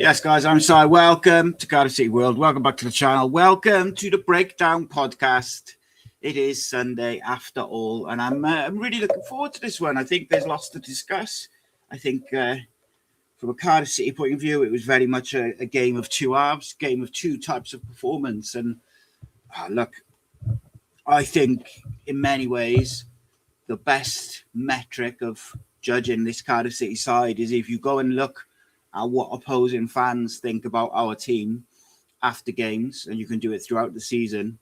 Yes, guys, I'm Si. Welcome to Cardiff City World. Welcome back to the channel. Welcome to the Breakdown podcast. It is Sunday after all, and I'm really looking forward to this one. I think there's lots to discuss. I think from a Cardiff City point of view, it was very much a game of two halves, game of two types of performance. And look, I think in many ways, the best metric of judging this Cardiff City side is if you go and look at what opposing fans think about our team after games, and you can do it throughout the season.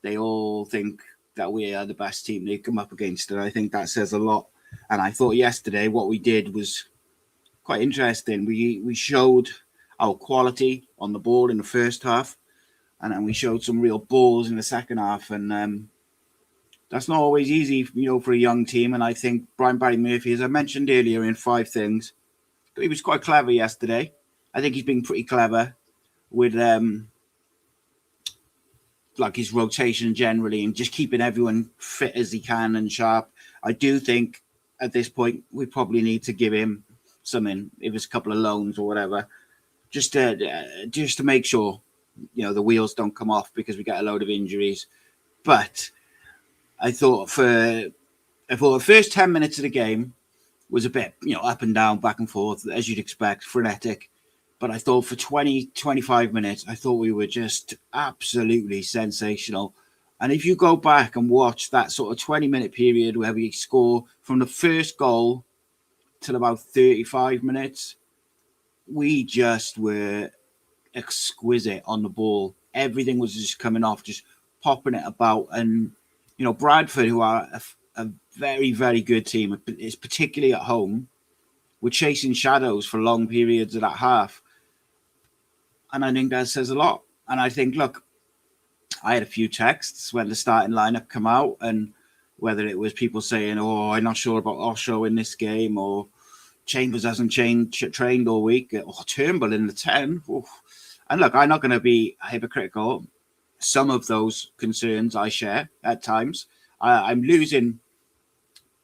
They all think that we are the best team they come up against, and I think that says a lot. And I thought yesterday what we did was quite interesting. We showed our quality on the ball in the first half, and then we showed some real balls in the second half, and that's not always easy, for a young team. And I think Brian Barry Murphy, as I mentioned earlier in 5 things, he was quite clever yesterday. I think he's been pretty clever with his rotation generally and just keeping everyone fit as he can and sharp. I do think at this point we probably need to give him something, if it's a couple of loans or whatever, just to make sure the wheels don't come off because we get a load of injuries. But I thought the first 10 minutes of the game was a bit, up and down, back and forth, as you'd expect, frenetic. But I thought for 20, 25 minutes, I thought we were just absolutely sensational. And if you go back and watch that sort of 20-minute period where we score from the first goal till about 35 minutes, we just were exquisite on the ball. Everything was just coming off, just popping it about. And, Bradford, who are a very, very good team, is particularly at home, we're chasing shadows for long periods of that half. And I think that says a lot. And I think, look, I had a few texts when the starting lineup come out, and whether it was people saying, I'm not sure about Osho in this game, or Chambers hasn't trained all week, or Turnbull in the 10. Oof. And look, I'm not going to be hypocritical. Some of those concerns I share at times. I'm losing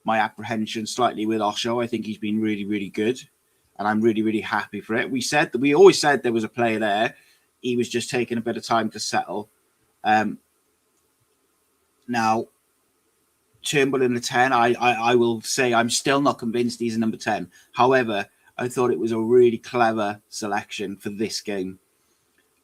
my apprehension slightly with Osho. I think he's been really, really good, and I'm really, really happy for it. We always said there was a player there. He was just taking a bit of time to settle. Now, Turnbull in the 10, I will say I'm still not convinced he's a number 10. However, I thought it was a really clever selection for this game,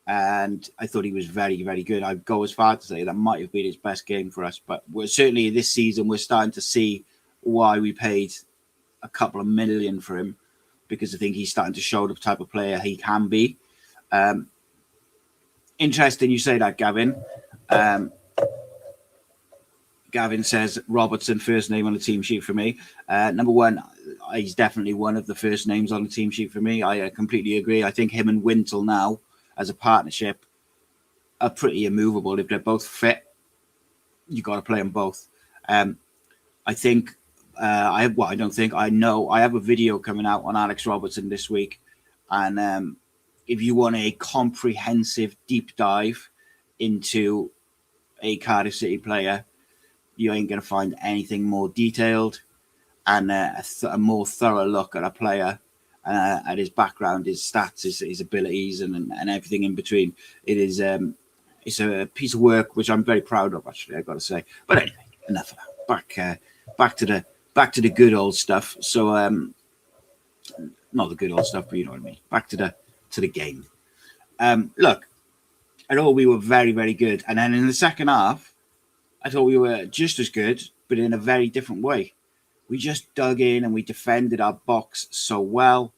and I thought he was very, very good. I'd go as far to say that might have been his best game for us, but certainly this season we're starting to see why we paid a couple of million for him, because I think he's starting to show the type of player he can be. Interesting you say that, Gavin. Gavin says Robertson, first name on the team sheet for me. Number one, he's definitely one of the first names on the team sheet for me. I completely agree. I think him and Wintle now as a partnership are pretty immovable. If they're both fit, you got to play them both. I think I know I have a video coming out on Alex Robertson this week, and if you want a comprehensive deep dive into a Cardiff City player, you ain't going to find anything more detailed and a more thorough look at a player, at his background, his stats, his abilities, and everything in between. It's a piece of work which I'm very proud of, actually, I've got to say. But anyway, enough of that. Back to the good old stuff. So not the good old stuff, but you know what I mean. Back to the game. Look, I thought we were very, very good, and then in the second half, I thought we were just as good, but in a very different way. We just dug in and we defended our box so well.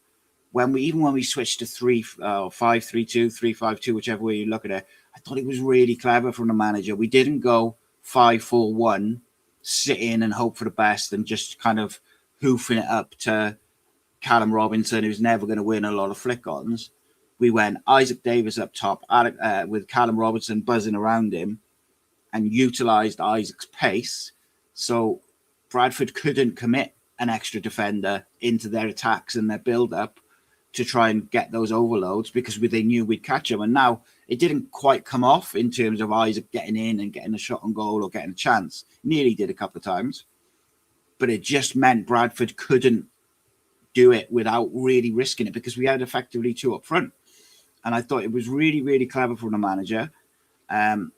When we switched to 5-3-2, 3-5-2, whichever way you look at it, I thought it was really clever from the manager. We didn't go 5-4-1, sit in and hope for the best and just kind of hoofing it up to Callum Robinson, who's never going to win a lot of flick-ons. We went Isaac Davis up top with Callum Robinson buzzing around him, and utilised Isaac's pace. So Bradford couldn't commit an extra defender into their attacks and their build-up to try and get those overloads, because they knew we'd catch them. And now it didn't quite come off in terms of Isaac getting in and getting a shot on goal or getting a chance. Nearly did a couple of times. But it just meant Bradford couldn't do it without really risking it, because we had effectively 2 up front. And I thought it was really, really clever from the manager. And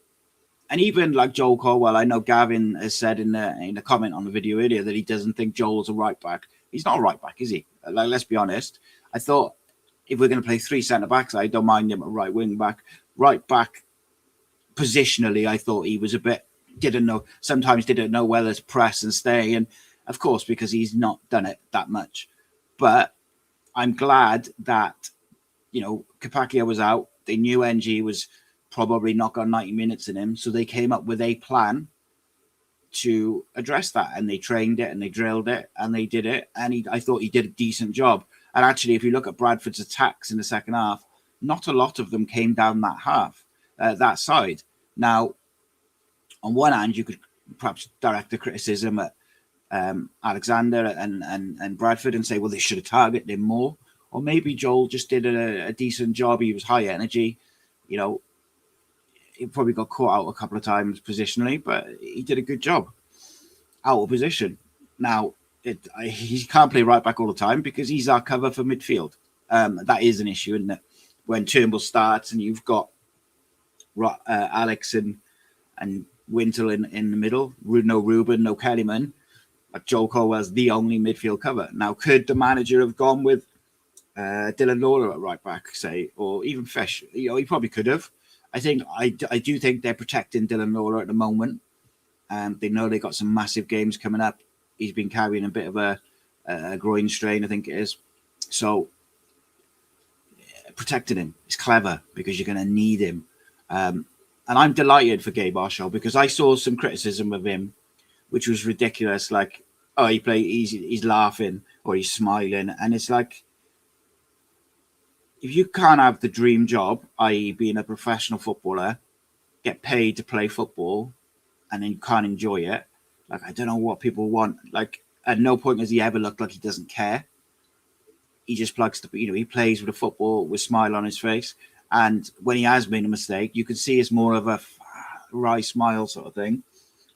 even like Joel Colwell, I know Gavin has said in a comment on the video earlier that he doesn't think Joel's a right back. He's not a right back, is he? Like, let's be honest. I thought if we're going to play 3 centre backs, I don't mind him a right wing back. Right back, positionally, I thought he was a bit, sometimes didn't know whether to press and stay. And of course, because he's not done it that much. But I'm glad that, Kapakia was out. They knew NG was probably not got 90 minutes in him. So they came up with a plan to address that. And they trained it and they drilled it and they did it. And I thought he did a decent job. And actually, if you look at Bradford's attacks in the second half, not a lot of them came down that side. Now, on one hand, you could perhaps direct the criticism at Alexander and Bradford and say, well, they should have targeted him more. Or maybe Joel just did a decent job. He was high energy. He probably got caught out a couple of times positionally, but he did a good job out of position. Now, he can't play right back all the time because he's our cover for midfield. That is an issue, isn't it? When Turnbull starts and you've got Alex and Wintle in the middle, no Ruben, no Kellyman, like Joel Colwell's the only midfield cover. Now, could the manager have gone with Dylan Lawler at right back, say, or even Fish? He probably could have. I do think they're protecting Dylan Lawler at the moment. They know they got some massive games coming up. He's been carrying a bit of a groin strain, I think it is. So protecting him is clever because you're going to need him. And I'm delighted for Gabe Osho because I saw some criticism of him, which was ridiculous. Like, oh, he's laughing or he's smiling. And it's like, if you can't have the dream job, i.e. being a professional footballer, get paid to play football, and then you can't enjoy it, like, I don't know what people want. Like, at no point has he ever looked like he doesn't care. He just plugs he plays with a football with a smile on his face. And when he has made a mistake, you can see it's more of a wry smile sort of thing.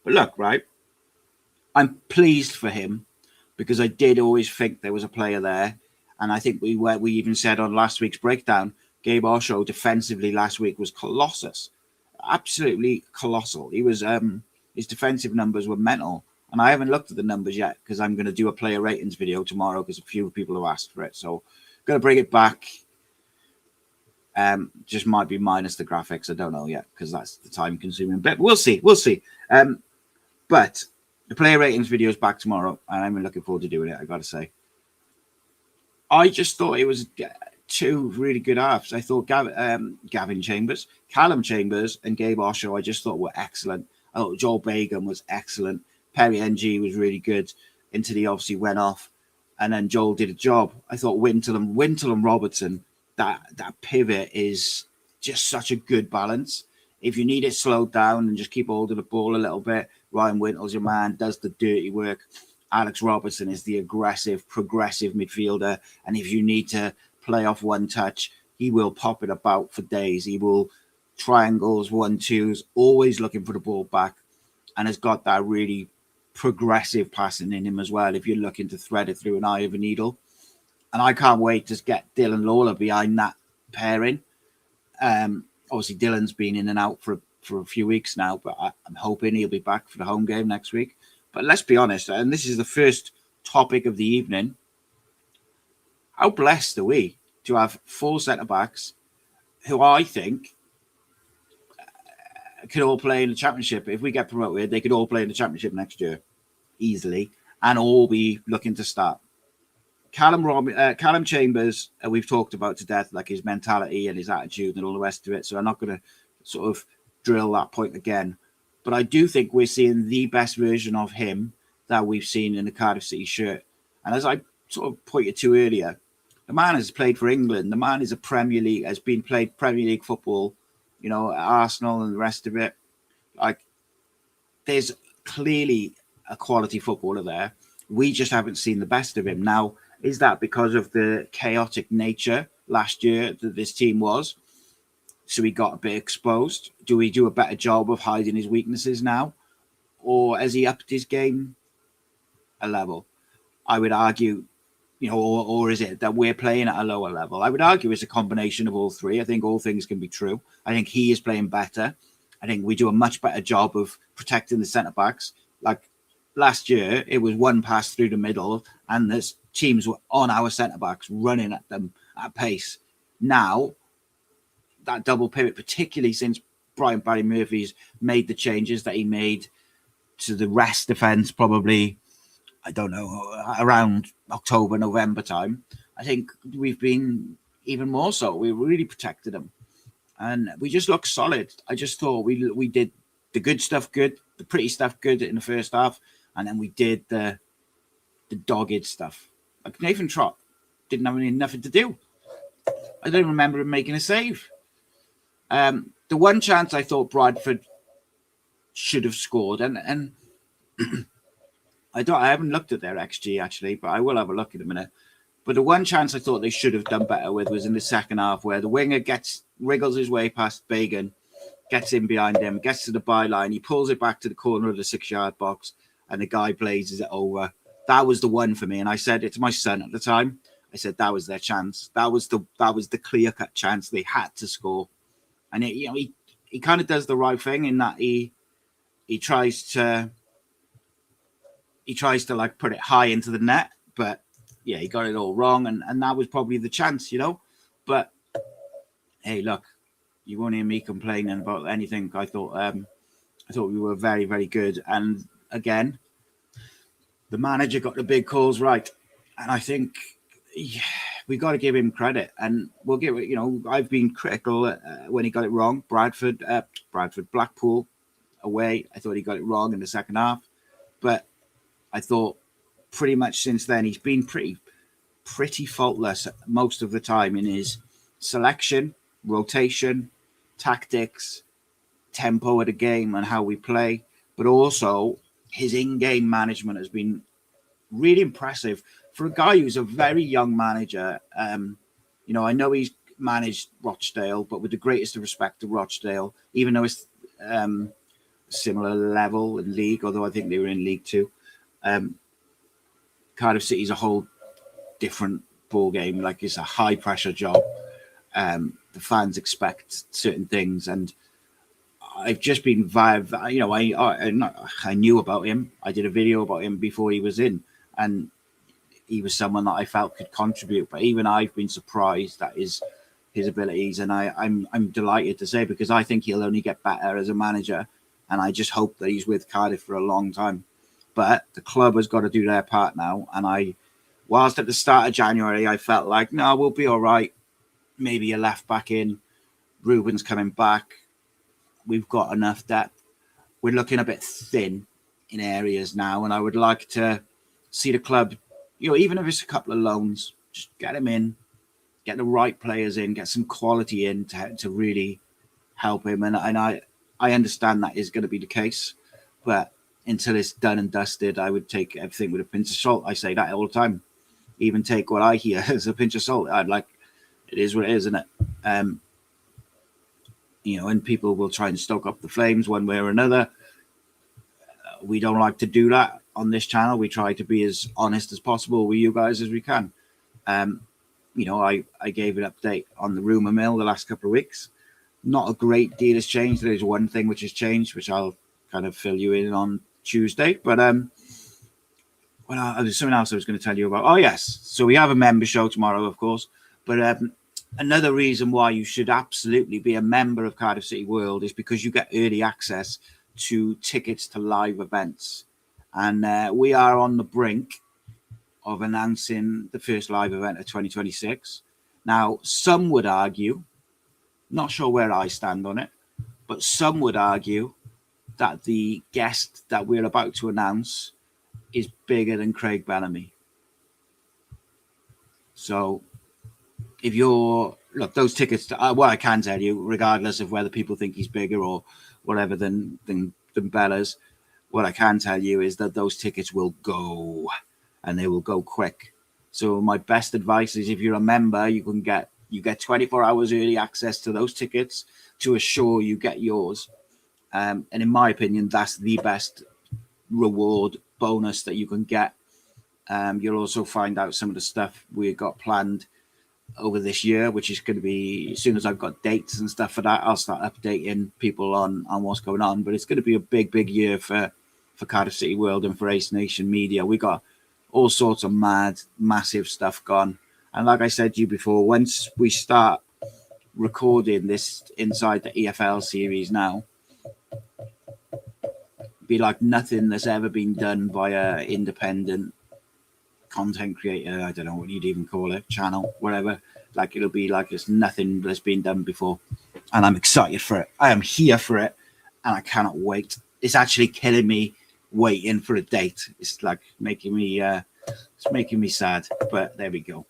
But look, right, I'm pleased for him because I did always think there was a player there. And I think we even said on last week's breakdown, Gabe Osho defensively last week was colossus. Absolutely colossal. He was his defensive numbers were mental. And I haven't looked at the numbers yet because I'm going to do a player ratings video tomorrow because a few people have asked for it. So I'm going to bring it back. Just might be minus the graphics. I don't know yet because that's the time consuming bit. We'll see. But the player ratings video is back tomorrow. And I'm looking forward to doing it, I got to say. I just thought it was 2 really good halves. I thought Gavin Chambers, Callum Chambers and Gabe Osho, I just thought were excellent. I thought Joel Begum was excellent. Perry NG was really good until he obviously went off. And then Joel did a job. I thought Wintle and Robertson, that pivot is just such a good balance. If you need it slowed down and just keep hold of the ball a little bit, Ryan Wintle's your man, does the dirty work. Alex Robertson is the aggressive, progressive midfielder. And if you need to play off one touch, he will pop it about for days. He will triangles, 1-2s, always looking for the ball back, and has got that really progressive passing in him as well if you're looking to thread it through an eye of a needle. And I can't wait to get Dylan Lawler behind that pairing. Obviously, Dylan's been in and out for a few weeks now, but I'm hoping he'll be back for the home game next week. But let's be honest, and this is the first topic of the evening, how blessed are we to have 4 centre-backs who I think could all play in the Championship. If we get promoted, they could all play in the Championship next year easily and all be looking to start. Callum Chambers, we've talked about to death, like his mentality and his attitude and all the rest of it. So I'm not going to sort of drill that point again. But I do think we're seeing the best version of him that we've seen in the Cardiff City shirt. And as I sort of pointed to earlier, the man has played for England. The man is a has been played Premier League football, at Arsenal and the rest of it. Like, there's clearly a quality footballer there. We just haven't seen the best of him. Now, is that because of the chaotic nature last year that this team was? So he got a bit exposed. Do we do a better job of hiding his weaknesses now? Or has he upped his game a level? I would argue or is it that we're playing at a lower level? I would argue it's a combination of all three. I think all things can be true. I think he is playing better. I think we do a much better job of protecting the centre backs. Like last year, it was one pass through the middle, and the teams were on our centre backs running at them at pace. Now, that double pivot, particularly since Barry Murphy's made the changes that he made to the rest defence, probably, I don't know, around October, November time, I think we've been even more so. We really protected them. And we just looked solid. I just thought we did the good stuff good, the pretty stuff good in the first half, and then we did the dogged stuff. Like Nathan Trott didn't have nothing to do. I don't remember him making a save. The one chance I thought Bradford should have scored, and I haven't looked at their XG actually, but I will have a look in a minute. But the one chance I thought they should have done better with was in the second half, where the winger wriggles his way past Bagan, gets in behind him, gets to the byline, he pulls it back to the corner of the 6-yard box, and the guy blazes it over. That was the one for me, and I said it to my son at the time. I said that was their chance. That was the clear-cut chance they had to score. And he kind of does the right thing in that he tries to like put it high into the net, but yeah, he got it all wrong, and that was probably the chance, But hey, look, you won't hear me complaining about anything. I thought we were very, very good, and again, the manager got the big calls right, and I think we got to give him credit, and we'll give it. I've been critical when he got it wrong. Blackpool away, I thought he got it wrong in the second half, but I thought pretty much since then he's been pretty faultless most of the time in his selection, rotation, tactics, tempo of the game, and how we play. But also his in-game management has been really impressive for a guy who's a very young manager. I know he's managed Rochdale, but with the greatest of respect to Rochdale, even though it's similar level in league, although I think they were in League Two. Cardiff City is a whole different ball game. Like, it's a high pressure job. The fans expect certain things, and I've just been I knew about him. I did a video about him before he was in, and he was someone that I felt could contribute. But even I've been surprised at his abilities, and I'm delighted to say, because I think he'll only get better as a manager, and I just hope that he's with Cardiff for a long time. But the club has got to do their part now. And whilst at the start of January, I felt like, no, we'll be all right. Maybe a left back in. Ruben's coming back. We've got enough depth. We're looking a bit thin in areas now. And I would like to see the club, even if it's a couple of loans, just get them in, get the right players in, get some quality in to really help him. And I understand that is going to be the case. But until it's done and dusted, I would take everything with a pinch of salt. I say that all the time. Even take what I hear as a pinch of salt. It is what it is, isn't it? And people will try and stoke up the flames one way or another. We don't like to do that on this channel. We try to be as honest as possible with you guys as we can. I gave an update on the rumour mill the last couple of weeks. Not a great deal has changed. There is one thing which has changed, which I'll kind of fill you in on Tuesday. But there's something else I was going to tell you about. Oh, yes. So we have a member show tomorrow, of course. But another reason why you should absolutely be a member of Cardiff City World is because you get early access to tickets to live events. And we are on the brink of announcing the first live event of 2026. Now, some would argue, not sure where I stand on it, but some would argue that the guest that we're about to announce is bigger than Craig Bellamy. So if those tickets, what I can tell you, regardless of whether people think he's bigger or whatever than Bella's, what I can tell you is that those tickets will go, and they will go quick. So my best advice is, if you're a member, you get 24 hours early access to those tickets to assure you get yours. And in my opinion, that's the best reward bonus that you can get You'll also find out some of the stuff we've got planned over this year, which is going to be, as soon as I've got dates and stuff for that, I'll start updating people on what's going on. But it's going to be a big year for Cardiff City World and for Ace Nation Media. We got all sorts of massive stuff gone. And like I said to you before, once we start recording this inside the EFL series now, be like nothing that's ever been done by a independent content creator. I don't know what you'd even call it, channel, whatever. Like, it'll be like it's nothing that's been done before, and I'm excited for it. I am here for it, and I cannot wait. It's actually killing me waiting for a date. It's like making me sad, but there we go.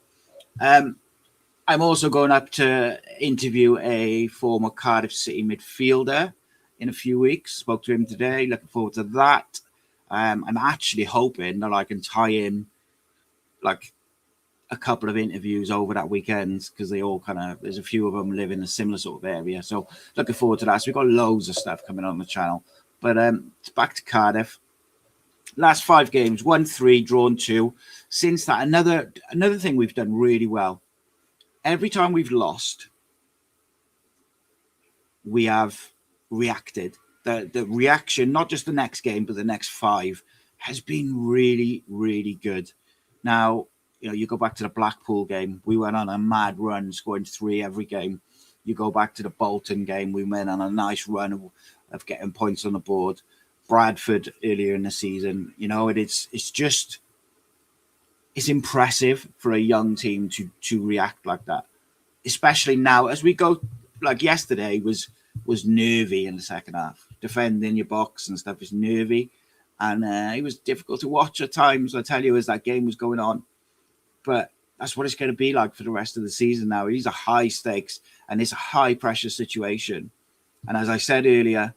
I'm also going up to interview a former Cardiff City midfielder in a few weeks. Spoke to him today. Looking forward to that. I'm actually hoping that I can tie in like a couple of interviews over that weekend, because they all there's a few of them live in a similar sort of area. So looking forward to that. So we've got loads of stuff coming on the channel. But it's back to Cardiff. Last 5 games, won 3, drawn 2. Since that, another thing we've done really well. Every time we've lost, we have reacted. The reaction, not just the next game, but the next 5, has been really, really good. Now, you go back to the Blackpool game, we went on a mad run, scoring 3 every game. You go back to the Bolton game, we went on a nice run of getting points on the board. Bradford earlier in the season, it's impressive for a young team to react like that, especially now as we go. Like yesterday was nervy in the second half. Defending your box and stuff is nervy, and it was difficult to watch at times, I tell you, as that game was going on. But that's what it's going to be like for the rest of the season now. These are high stakes, and it's a high pressure situation. And as I said earlier,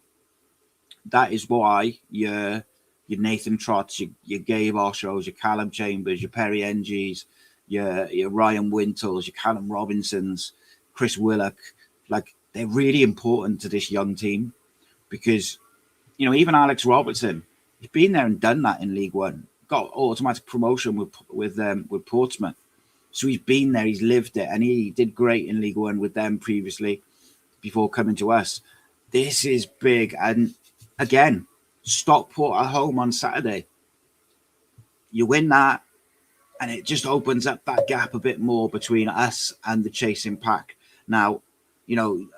that is why your Nathan Trotts, your Gabe Oshos, your Callum Chambers, your Perry Engies, your Ryan Wintles, your Callum Robinsons, Chris Willock, like, they're really important to this young team, because even Alex Robertson, he's been there and done that in League One, got automatic promotion with Portsmouth. So he's been there, he's lived it, and he did great in League One with them previously before coming to us. This is big. And again, Stockport at home on Saturday. You win that, and it just opens up that gap a bit more between us and the chasing pack. Now,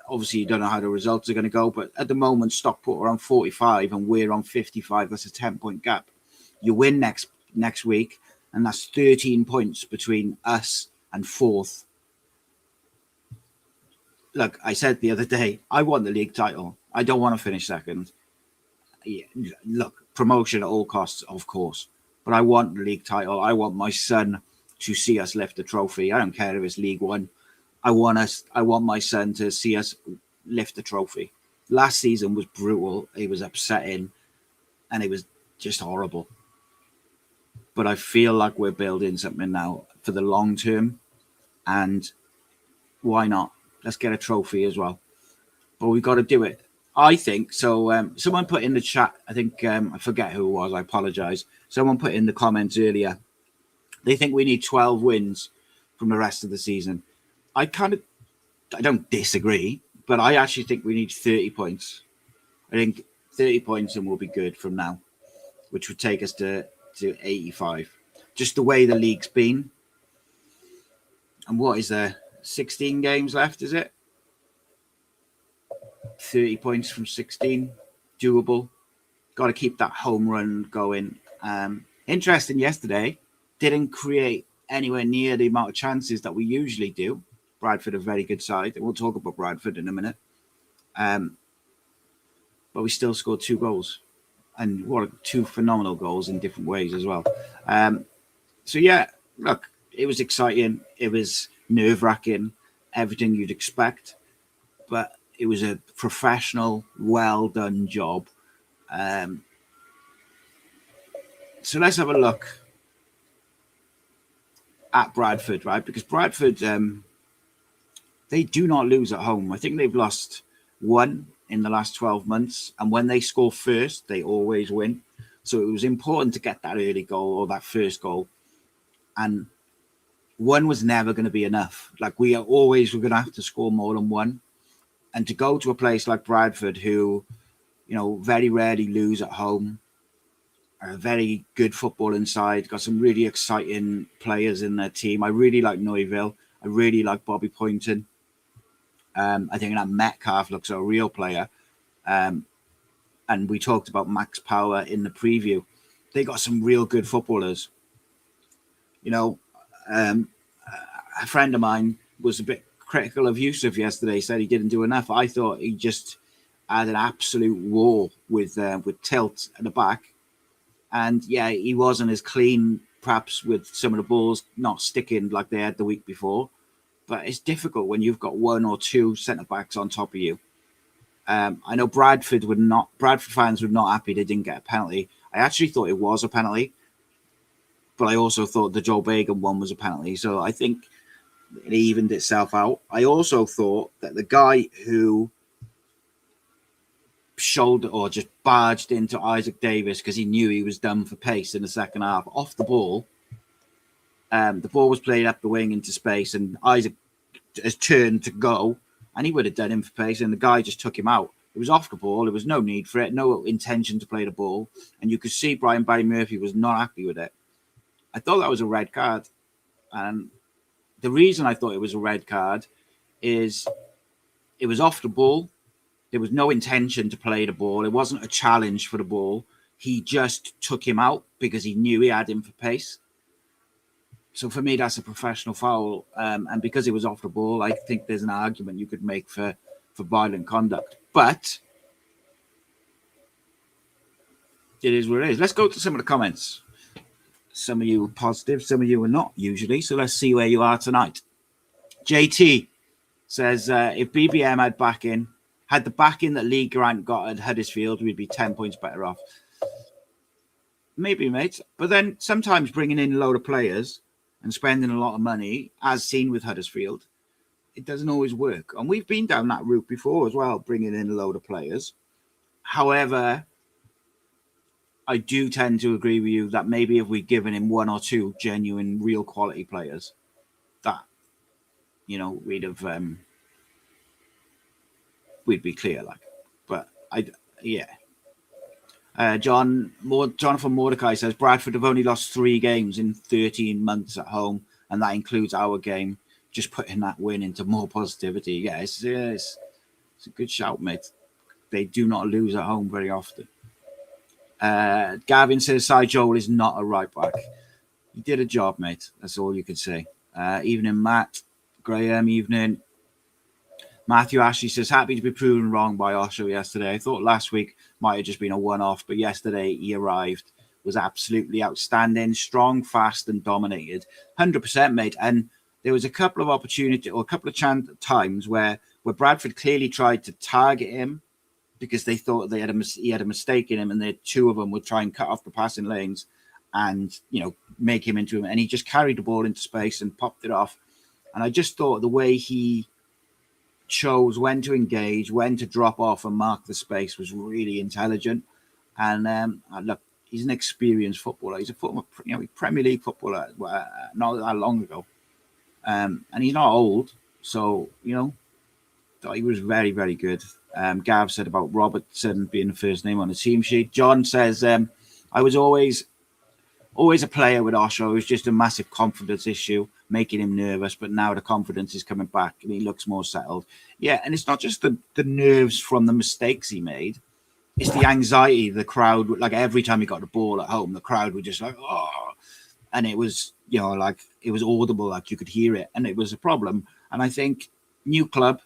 obviously you don't know how the results are going to go, but at the moment, Stockport are on 45 and we're on 55. That's a 10-point gap. You win next week, and that's 13 points between us and 4th. Look, I said the other day, I want the league title. I don't want to finish second. Yeah, look, promotion at all costs, of course, but I want the league title. I want my son to see us lift the trophy. I don't care if it's League One. I want my son to see us lift the trophy. Last season was brutal. It was upsetting, and it was just horrible. But I feel like we're building something now for the long term, and why not? Let's get a trophy as well. But we've got to do it, I think. So someone put in the chat, I think, I forget who it was, I apologize. Someone put in the comments earlier, they think we need 12 wins from the rest of the season. I don't disagree, but I actually think we need 30 points. I think 30 points and we'll be good from now, which would take us to 85. Just the way the league's been. And what is there? 16 games left, is it? 30 points from 16. Doable. Got to keep that home run going. Interesting yesterday. Didn't create anywhere near the amount of chances that we usually do. Bradford, a very good side. We'll talk about Bradford in a minute. But we still scored 2 goals. And what 2 phenomenal goals in different ways as well. So, yeah, look, it was exciting. It was nerve-wracking, everything you'd expect. But it was a professional, well-done job. So let's have a look at Bradford, right? Because Bradford, they do not lose at home. I think they've lost 1 in the last 12 months. And when they score first, they always win. So it was important to get that early goal or that first goal. and one was never going to be enough. Like we are always, we're going to have to score more than one. And to go to a place like Bradford, who, you know, very rarely lose at home, are very good football inside, got some really exciting players in their team. I really like Noiville. I really like Bobby Poynton. I think that Metcalf looks a real player. And we talked about Max Power in the preview. They got some real good footballers. You know, a friend of mine was a bit critical of Yusuf yesterday, said he didn't do enough. I thought he just had an absolute war with tilt at the back. And yeah, he wasn't as clean, perhaps, with some of the balls not sticking like they had the week before. But it's difficult when you've got one or two centre-backs on top of you. I know Bradford fans were not happy they didn't get a penalty. I actually thought it was a penalty, but I also thought the Joe Bagan one was a penalty. So I think it evened itself out. I also thought that the guy who shoulder or just barged into Isaac Davis because he knew he was done for pace in the second half off the ball. The ball was played up the wing into space, and Isaac has turned to go, and he would have done him for pace, and the guy just took him out. It was off the ball. There was no need for it, no intention to play the ball, and you could see Barry Murphy was not happy with it. I thought that was a red card, and the reason I thought it was a red card is it was off the ball. There was no intention to play the ball. It wasn't a challenge for the ball. He just took him out because he knew he had him for pace. So for me, that's a professional foul. And because it was off the ball, I think there's an argument you could make for violent conduct. But it is what it is. Let's go to some of the comments. Some of you are positive, some of you are not usually. So let's see where you are tonight. JT says, if BBM had the backing that Lee Grant got at Huddersfield, we'd be 10 points better off. Maybe, mate. But then sometimes bringing in a load of players and spending a lot of money, as seen with Huddersfield, it doesn't always work. And we've been down that route before as well, bringing in a load of players. However, I do tend to agree with you that maybe if we'd given him one or two genuine, real quality players, that, you know, we'd have... we'd be clear, like, but Jonathan Mordecai says Bradford have only lost 3 games in 13 months at home, and that includes our game. Just putting that win into more positivity. Yeah, it's a good shout, mate. They do not lose at home very often. Gavin says Cy Joel is not a right back. He did a job, mate. That's all you can say. Evening, Matt. Graham, evening. Matthew Ashley says, happy to be proven wrong by Osho yesterday. I thought last week might have just been a one-off, but yesterday he arrived, was absolutely outstanding, strong, fast, and dominated. 100%, mate. And there was a couple of opportunities or a couple of times where Bradford clearly tried to target him because they thought he had a mistake in him, and the two of them would try and cut off the passing lanes and, you know, make him into him. And he just carried the ball into space and popped it off. And I just thought the way he chose when to engage, when to drop off and mark the space was really intelligent. And look, he's an experienced footballer. He's a Premier League footballer not that long ago. And he's not old. So, you know, thought he was very, very good. Gav said about Robertson being the first name on the team sheet. John says, I was always a player with Osho. It was just a massive confidence issue, making him nervous. But now the confidence is coming back and he looks more settled. Yeah, and it's not just the nerves from the mistakes he made. It's the anxiety. The crowd, like every time he got the ball at home, the crowd were just like, oh. And it was, you know, like it was audible, like you could hear it. And it was a problem. And I think new club,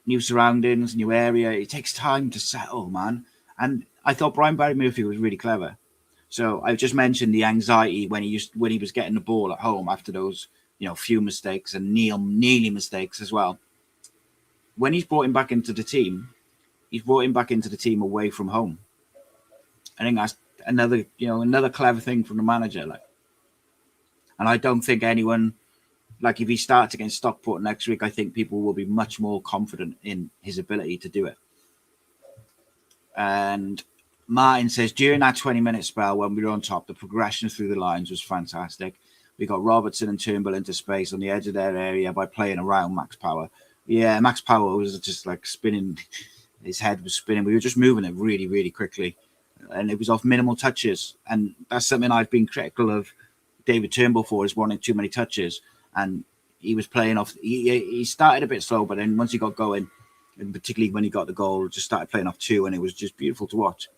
new surroundings, new area, it takes time to settle, man. And I thought Barry Murphy was really clever. So I just mentioned the anxiety when he was getting the ball at home after those, you know, few mistakes and nearly mistakes as well. When he's brought him back into the team, he's brought him back into the team away from home. I think that's another clever thing from the manager. Like, and I don't think anyone, like if he starts against Stockport next week, I think people will be much more confident in his ability to do it. And Martin says, during that 20-minute spell when we were on top, the progression through the lines was fantastic. We got Robertson and Turnbull into space on the edge of their area by playing around Max Power. Yeah, Max Power was just like spinning. His head was spinning. We were just moving it really, really quickly. And it was off minimal touches. And that's something I've been critical of David Turnbull for, is wanting too many touches. And he was playing off. He started a bit slow, but then once he got going, and particularly when he got the goal, just started playing off two, and it was just beautiful to watch.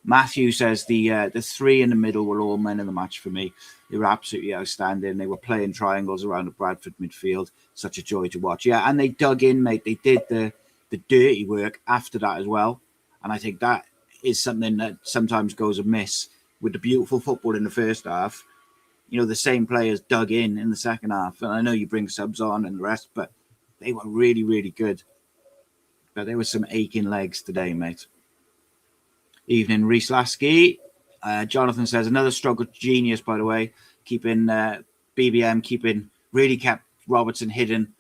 Matthew says the three in the middle were all men of the match for me. They were absolutely outstanding. They were playing triangles around the Bradford midfield. Such a joy to watch. Yeah, and they dug in, mate. They did the dirty work after that as well. And I think that is something that sometimes goes amiss with the beautiful football in the first half. You know, the same players dug in the second half. And I know you bring subs on and the rest, but they were really, really good. But there were some aching legs today, mate. Evening, Reese Lasky. Jonathan says, another stroke genius, by the way, keeping BBM, really kept Robertson hidden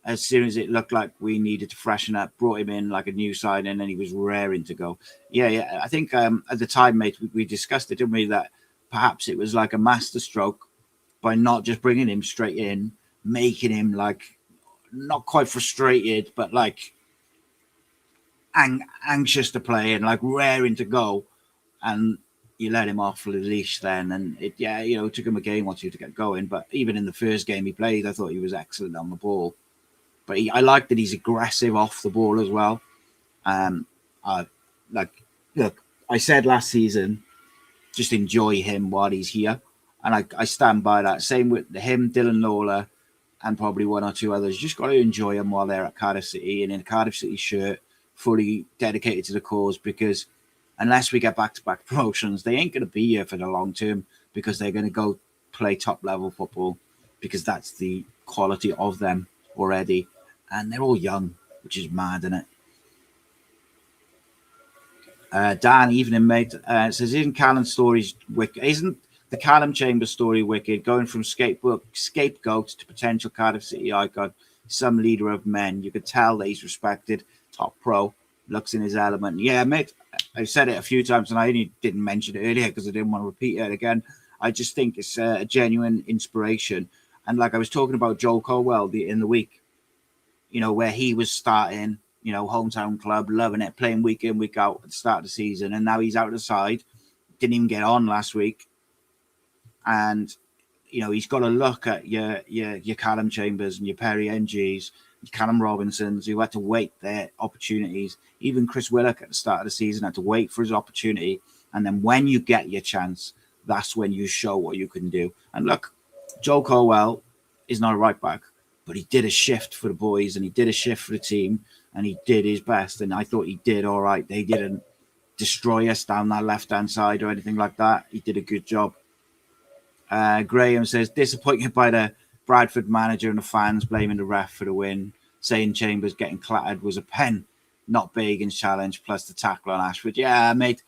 as soon as it looked like we needed to freshen up, brought him in like a new signing, and he was raring to go. Yeah. I think at the time, mate, we discussed it, didn't we, that perhaps it was like a masterstroke by not just bringing him straight in, making him like not quite frustrated, but like anxious to play and like raring to go, and you let him off the leash then, and it took him a game or two to get going. But even in the first game he played, I thought he was excellent on the ball. But I like that he's aggressive off the ball as well. Look, I said last season, just enjoy him while he's here, and I stand by that. Same with him, Dylan Lawler, and probably one or two others. You just got to enjoy them while they're at Cardiff City and in a Cardiff City shirt, fully dedicated to the cause, because unless we get back-to-back promotions, they ain't going to be here for the long term, because they're going to go play top-level football, because that's the quality of them already. And they're all young, which is mad, isn't it? Dan, evening, mate, says, isn't Callum's stories wicked? Isn't the Callum Chambers story wicked? Going from scapegoat to potential Cardiff City icon, some leader of men. You could tell that he's respected, top pro, looks in his element. Yeah, mate, I've said it a few times, and I only didn't mention it earlier because I didn't want to repeat it again. I just think it's a genuine inspiration. And like I was talking about Joel Colwell in the week, where he was starting, hometown club, loving it, playing week in, week out at the start of the season. And now he's out of the side, didn't even get on last week. And, he's got to look at your Callum Chambers and your Perry NGs, your Callum Robinsons, who had to wait their opportunities. Even Chris Willock at the start of the season had to wait for his opportunity. And then when you get your chance, that's when you show what you can do. And look, Joel Colwell is not a right back, but he did a shift for the boys, and he did a shift for the team, and he did his best. And I thought he did all right. They didn't destroy us down that left-hand side or anything like that. He did a good job. Graham says, disappointed by the Bradford manager and the fans blaming the ref for the win, saying Chambers getting clattered was a pen, not Bagan's challenge, plus the tackle on Ashford. Yeah, mate,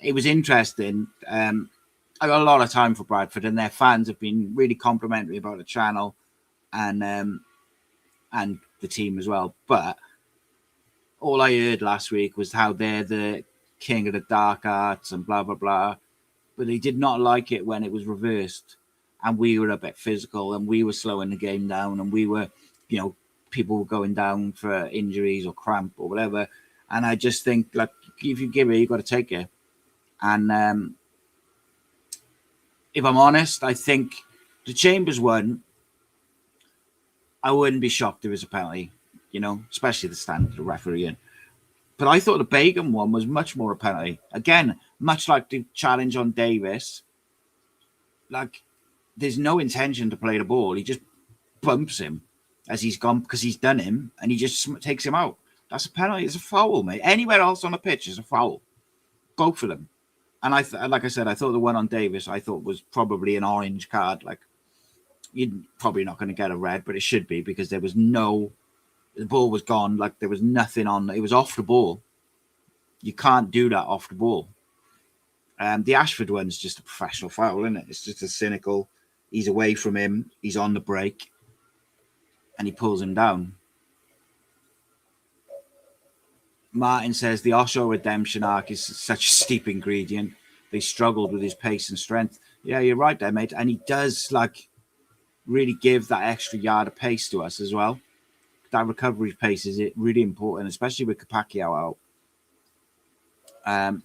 it was interesting. I got a lot of time for Bradford, and their fans have been really complimentary about the channel and the team as well. But all I heard last week was how they're the king of the dark arts and blah, blah, blah. But they did not like it when it was reversed, and we were a bit physical, and we were slowing the game down, and we were, people were going down for injuries or cramp or whatever. And I just think, like, if you give it, you've got to take it. And if I'm honest, I think the Chambers one, I wouldn't be shocked if it was a penalty, especially the stand of the referee in. But I thought the Bagan one was much more a penalty. Again, much like the challenge on Davis, like, there's no intention to play the ball. He just bumps him as he's gone, because he's done him, and he just takes him out. That's a penalty. It's a foul, mate. Anywhere else on the pitch is a foul. Both of them. And like I said, I thought the one on Davis, I thought was probably an orange card. Like, you're probably not going to get a red, but it should be, because there was the ball was gone. Like, there was nothing on. It was off the ball. You can't do that off the ball. The Ashford one's just a professional foul, isn't it? It's just a cynical. He's away from him. He's on the break, and he pulls him down. Martin says the Osho redemption arc is such a steep ingredient. They struggled with his pace and strength. Yeah, you're right there, mate. And he does really give that extra yard of pace to us as well. That recovery pace is really important, especially with Capaccio out.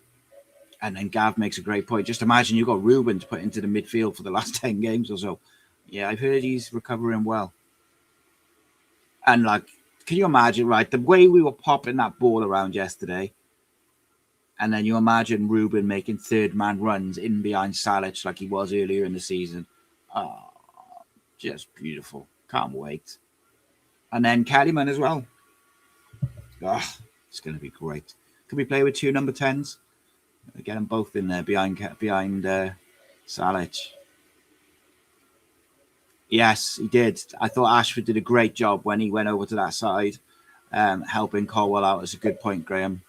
And then Gav makes a great point. Just imagine you've got Ruben to put into the midfield for the last 10 games or so. Yeah, I've heard he's recovering well. And can you imagine, right, the way we were popping that ball around yesterday, and then you imagine Ruben making third man runs in behind Salic like he was earlier in the season. Oh, just beautiful. Can't wait. And then Kellyman as well. Oh, it's going to be great. Can we play with 2 number 10s? Get them both in there behind Salic. Yes, he did. I thought Ashford did a great job when he went over to that side, helping Colwell out. It's a good point, Graham.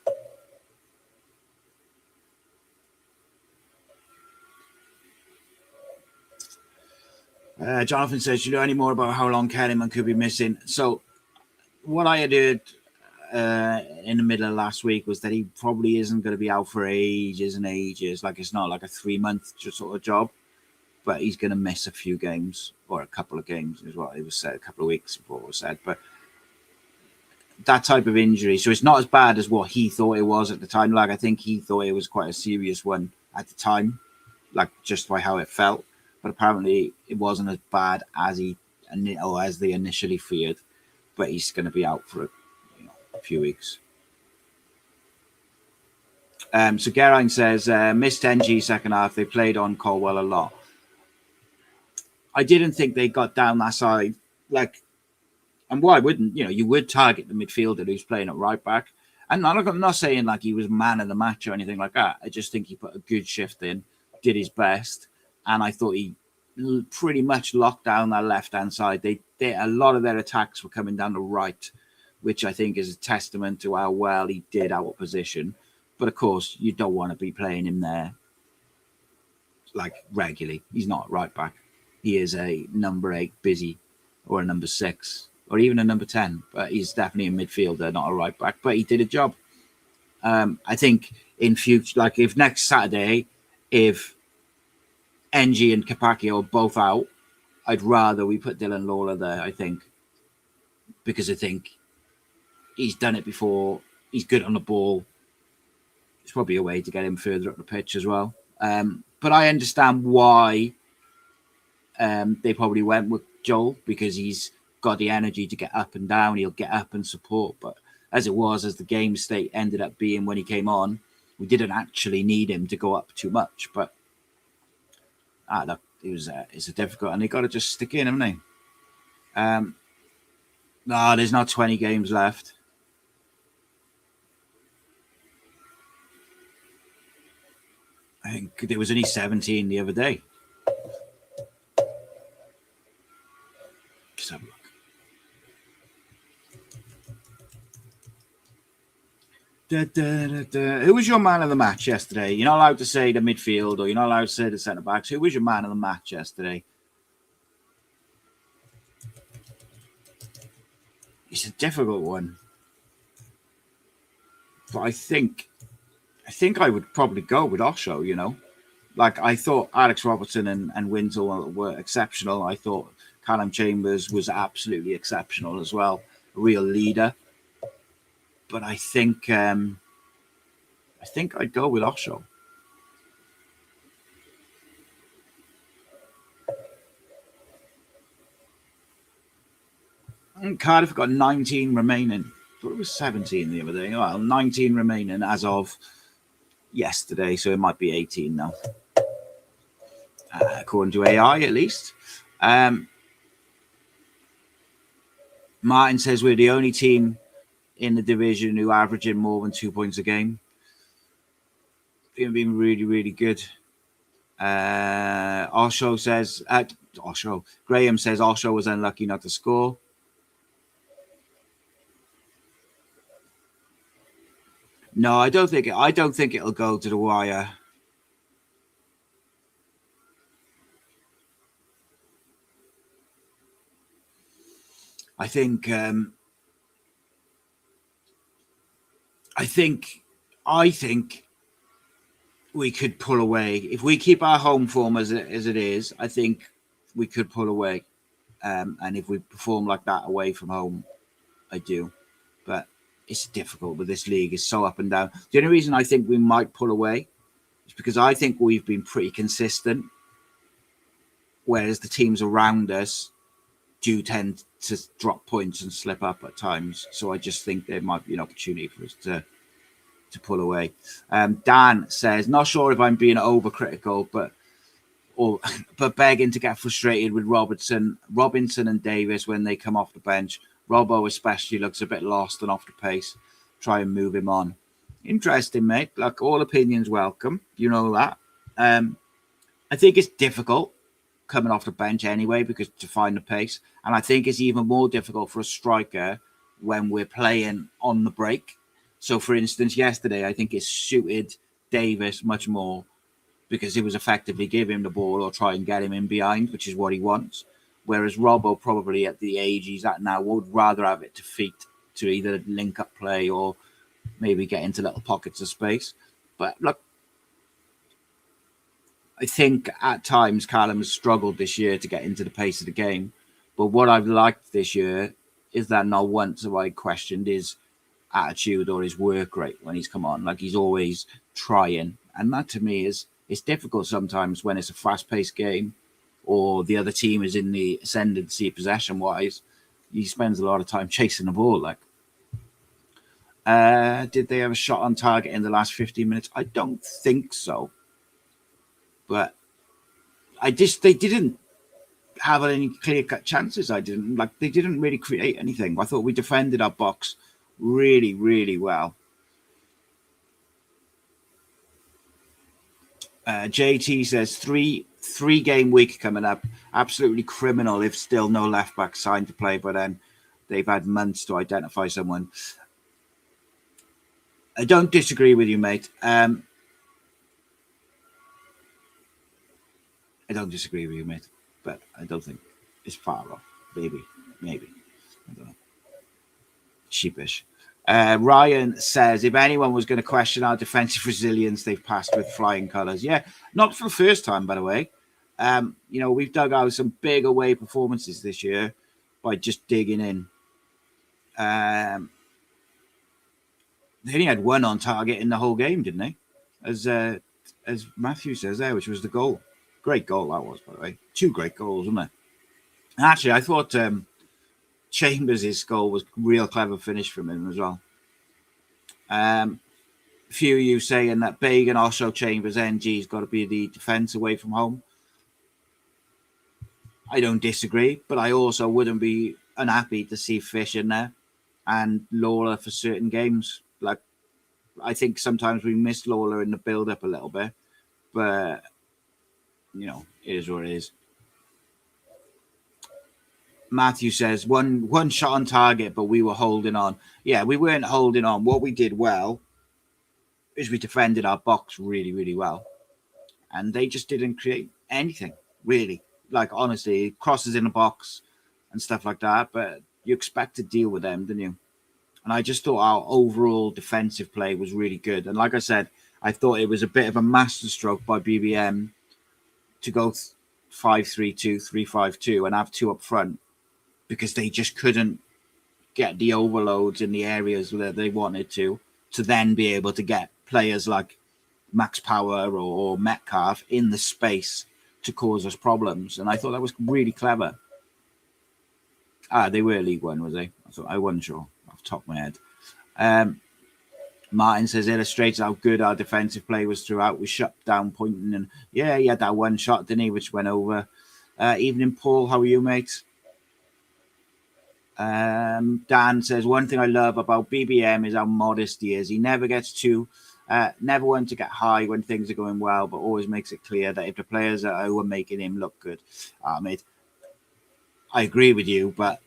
Jonathan says, "Do you know any more about how long Kellyman could be missing?" So, what I had heard in the middle of last week was that he probably isn't going to be out for ages and ages. It's not like a 3-month sort of job, but he's going to miss a few games or a couple of games is what it was said. A couple of weeks before it was said, but that type of injury, so it's not as bad as what he thought it was at the time. I think he thought it was quite a serious one at the time, just by how it felt. But apparently, it wasn't as bad as they initially feared. But he's going to be out for a few weeks. So Geraint says, missed NG second half. They played on Colwell a lot. I didn't think they got down that side. And why wouldn't you would target the midfielder who's playing at right back. And I'm not saying he was man of the match or anything like that. I just think he put a good shift in, did his best, and I thought he pretty much locked down that left-hand side. A lot of their attacks were coming down the right, which I think is a testament to how well he did out of position. But of course, you don't want to be playing him there regularly. He's not right back. He is a number 8 busy, or a number 6, or even a number 10. But he's definitely a midfielder, not a right back. But he did a job. I think in future, if next Saturday, if NG and Capaccio are both out, I'd rather we put Dylan Lawler there, I think. Because I think he's done it before. He's good on the ball. It's probably a way to get him further up the pitch as well. But I understand why they probably went with Joel, because he's got the energy to get up and down. He'll get up and support. But as the game state ended up being when he came on, we didn't actually need him to go up too much. But look, it's a difficult, and they got to just stick in, haven't they? No, there's not 20 games left. I think there was only 17 the other day. Just have a look. Who was your man of the match yesterday? You're not allowed to say the midfield, or you're not allowed to say the centre backs. Who was your man of the match yesterday? It's a difficult one, but I think I would probably go with Osho. I thought Alex Robertson and Wintle were exceptional. I thought Callum Chambers was absolutely exceptional as well, a real leader. But I think I'd go with Osho. Cardiff got 19 remaining. I thought it was 17 the other day. Well, 19 remaining as of yesterday, so it might be 18 now, according to AI at least. Martin says we're the only team in the division who are averaging more than 2 points a game. It's been really, really good. Osho says, Graham says Osho was unlucky not to score. No, I don't think it'll go to the wire. I think I think we could pull away if we keep our home form as it is. I think we could pull away, and if we perform like that away from home, I do. But it's difficult with this league. It's so up and down. The only reason I think we might pull away is because I think we've been pretty consistent, whereas the teams around us do tend to drop points and slip up at times. So I just think there might be an opportunity for us to pull away. Dan says, not sure if I'm being overcritical, but begging to get frustrated with Robinson and Davis when they come off the bench. Robbo especially looks a bit lost and off the pace. Try and move him on. Interesting, mate. Like, all opinions welcome. You know that. I think it's difficult coming off the bench anyway, because to find the pace. And I think it's even more difficult for a striker when we're playing on the break. So, for instance, yesterday, I think it suited Davis much more because it was effectively give him the ball or try and get him in behind, which is what he wants. Whereas Robbo, probably at the age he's at now, would rather have it to feet to either link up play or maybe get into little pockets of space. But look, I think at times Callum has struggled this year to get into the pace of the game. But what I've liked this year is that not once have I questioned his attitude or his work rate when he's come on. Like, he's always trying. And that to me is, it's difficult sometimes when it's a fast-paced game or the other team is in the ascendancy possession-wise. He spends a lot of time chasing the ball. Like, did they have a shot on target in the last 15 minutes? I don't think so. But they didn't have any clear-cut chances. They didn't really create anything. I thought we defended our box really, really well. JT says three game week coming up. Absolutely criminal if still no left back signed to play, but then they've had months to identify someone. I don't disagree with you, mate. I don't disagree with you, mate, but I don't think it's far off. Maybe. I don't know. Sheepish. Ryan says, if anyone was going to question our defensive resilience, they've passed with flying colours. Yeah, not for the first time, by the way. We've dug out some big away performances this year by just digging in. They only had one on target in the whole game, didn't they? As Matthew says there, which was the goal. Great goal that was, by the way. 2 great goals, wasn't it? Actually, I thought Chambers' goal was real clever finish from him as well. A few of you saying that Bagan, Osho, Chambers, NG's got to be the defence away from home. I don't disagree, but I also wouldn't be unhappy to see Fish in there and Lawler for certain games. Like, I think sometimes we miss Lawler in the build-up a little bit, but it is what it is. Matthew says one shot on target, but we were holding on. Yeah, we weren't holding on. What we did well is we defended our box really, really well, and they just didn't create anything really. Like, honestly, crosses in the box and stuff like that. But you expect to deal with them, didn't you? And I just thought our overall defensive play was really good. And like I said, I thought it was a bit of a masterstroke by BBM to go 5-3-2, 3-5-2, and have 2 up front, because they just couldn't get the overloads in the areas that they wanted to then be able to get players like Max Power or Metcalf in the space to cause us problems. And I thought that was really clever. They were League One, was they? I wasn't sure off the top of my head. Martin says, illustrates how good our defensive play was throughout. We shut down pointing, and he had that one shot, didn't he, which went over. Evening, Paul. How are you, mate? Dan says, one thing I love about BBM is how modest he is. He never gets never one to get high when things are going well, but always makes it clear that if the players are making him look good. Mate, I agree with you, but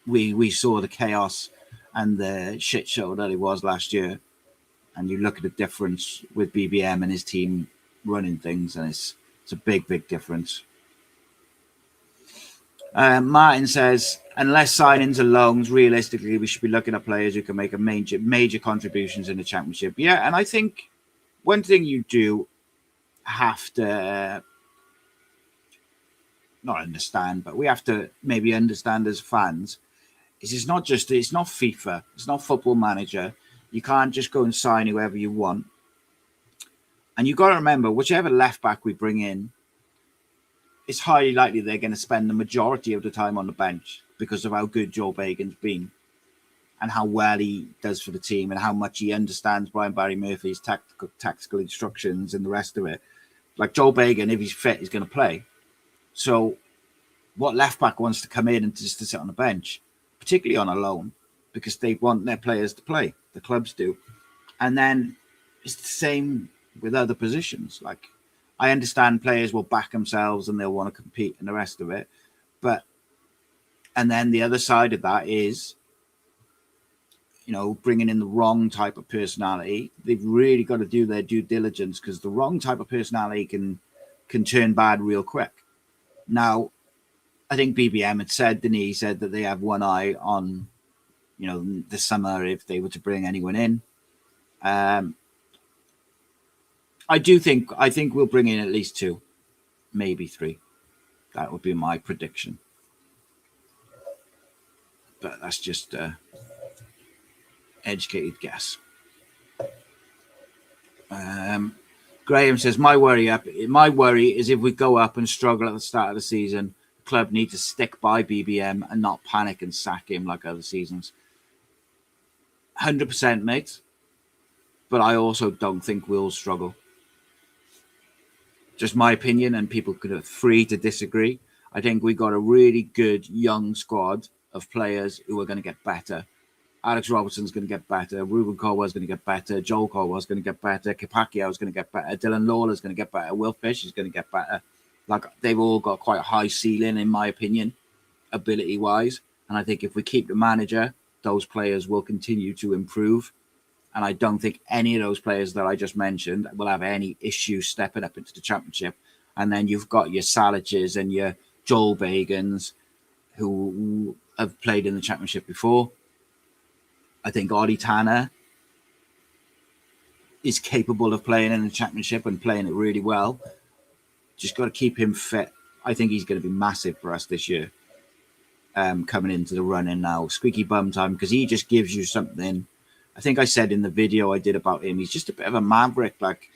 we saw the chaos and the shit show that it was last year, and you look at the difference with BBM and his team running things, and it's a big, big difference. Martin says, unless signings are loans, realistically, we should be looking at players who can make a major contributions in the Championship. Yeah, and I think one thing you do have to not understand, but we have to maybe understand as fans, is it's not FIFA, it's not Football Manager. You can't just go and sign whoever you want. And you've got to remember, whichever left back we bring in, it's highly likely they're going to spend the majority of the time on the bench because of how good Joe Bagan's been and how well he does for the team and how much he understands Brian Barry Murphy's tactical instructions and the rest of it. Like Joe Bagan, if he's fit, he's going to play. So what left back wants to come in and just to sit on the bench, particularly on a loan, because they want their players to play. The clubs do. And then it's the same with other positions. Like, I understand players will back themselves and they'll want to compete and the rest of it. And then the other side of that is, bringing in the wrong type of personality. They've really got to do their due diligence because the wrong type of personality can turn bad real quick. Now, I think BBM had said, didn't he? He said that they have one eye on, the summer if they were to bring anyone in. I think we'll bring in at least 2, maybe 3. That would be my prediction. But that's just educated guess. Graham says, my worry is if we go up and struggle at the start of the season, the club need to stick by BBM and not panic and sack him like other seasons. 100%, mate. But I also don't think we'll struggle. Just my opinion, and people could be free to disagree. I think we got a really good young squad of players who are going to get better. Alex Robertson's going to get better. Ruben Colwell's going to get better. Joel Colwell's going to get better. Kipakio's going to get better. Dylan Lawler's going to get better. Will Fish is going to get better. Like, they've all got quite a high ceiling, in my opinion, ability-wise. And I think if we keep the manager, those players will continue to improve. And I don't think any of those players that I just mentioned will have any issues stepping up into the Championship. And then you've got your Saliches and your Joel Bagans who have played in the Championship before. I think Ollie Tanner is capable of playing in the Championship and playing it really well. Just got to keep him fit. I think he's going to be massive for us this year, coming into the run-in now. Squeaky bum time, because he just gives you something. I think I said in the video I did about him, he's just a bit of a maverick. Like,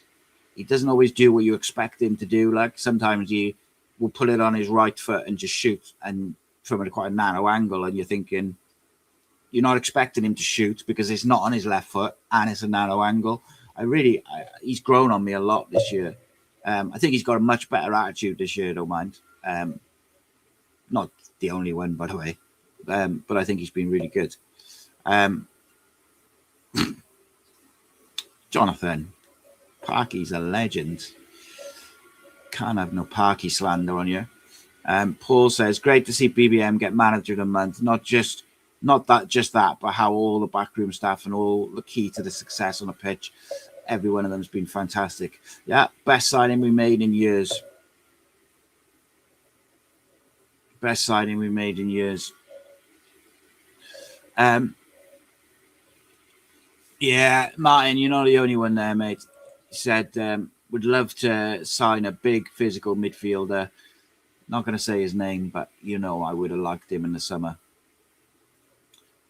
he doesn't always do what you expect him to do. Like, sometimes he will put it on his right foot and just shoot and from quite a narrow angle, and you're thinking, you're not expecting him to shoot because it's not on his left foot and it's a narrow angle. He's grown on me a lot this year. I think he's got a much better attitude this year, don't mind. Not the only one, by the way. But I think he's been really good. Jonathan, Parky's a legend. Can't have no Parky slander on you. Paul says, great to see BBM get manager of the month. Not just that, but how all the backroom staff and all the key to the success on the pitch, every one of them has been fantastic. Yeah, best signing we made in years. Best signing we made in years. Yeah, Martin, you're not the only one there, mate. He said, would love to sign a big physical midfielder. Not going to say his name, but I would have liked him in the summer.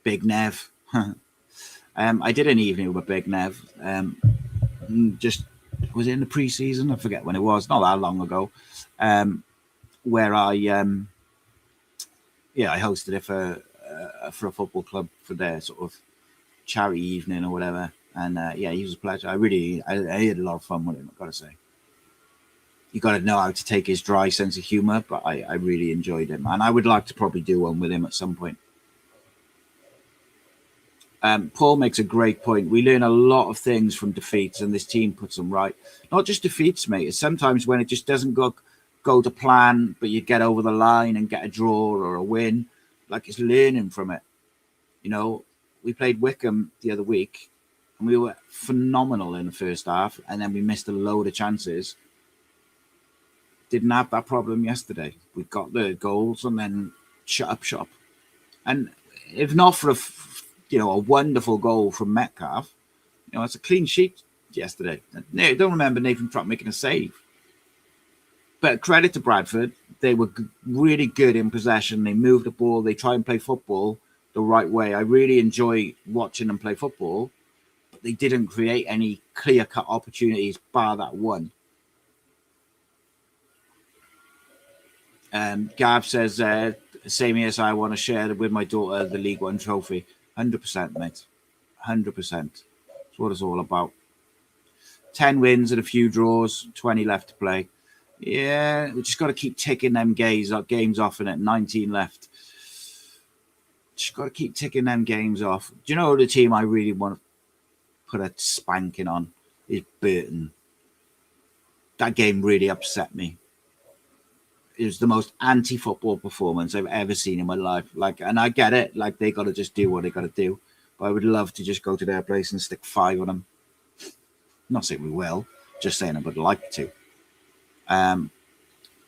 Big Nev. I did an evening with Big Nev. Just was it in the pre-season? I forget when it was. Not that long ago. Where I hosted it for a football club for their sort of charity evening or whatever. And he was a pleasure. I had a lot of fun with him, I've got to say. You got to know how to take his dry sense of humor, but I really enjoyed him, and I would like to probably do one with him at some point. Paul makes a great point. We learn a lot of things from defeats, and this team puts them right. Not just defeats, mate. It's sometimes when it just doesn't go to plan, but you get over the line and get a draw or a win. Like, it's learning from it. We played Wickham the other week, and we were phenomenal in the first half, and then we missed a load of chances. Didn't have that problem yesterday. We got the goals, and then shut up shop. And if not for a wonderful goal from Metcalf, it's a clean sheet yesterday. I don't remember Nathan Trapp making a save. But credit to Bradford, they were really good in possession. They moved the ball. They try and play football the right way. I really enjoy watching them play football, but they didn't create any clear-cut opportunities bar that one. Gav says, same here, so I want to share with my daughter the League One trophy. 100%, mate. 100%. That's what it's all about. 10 wins and a few draws, 20 left to play. Yeah, we just got to keep ticking them games off, and at 19 left. Just got to keep ticking them games off. Do you know the team I really want to put a spanking on is Burton. That game really upset me. It was the most anti-football performance I've ever seen in my life. And I get it. They got to just do what they got to do. But I would love to just go to their place and stick 5 on them. Not saying we will. Just saying I would like to.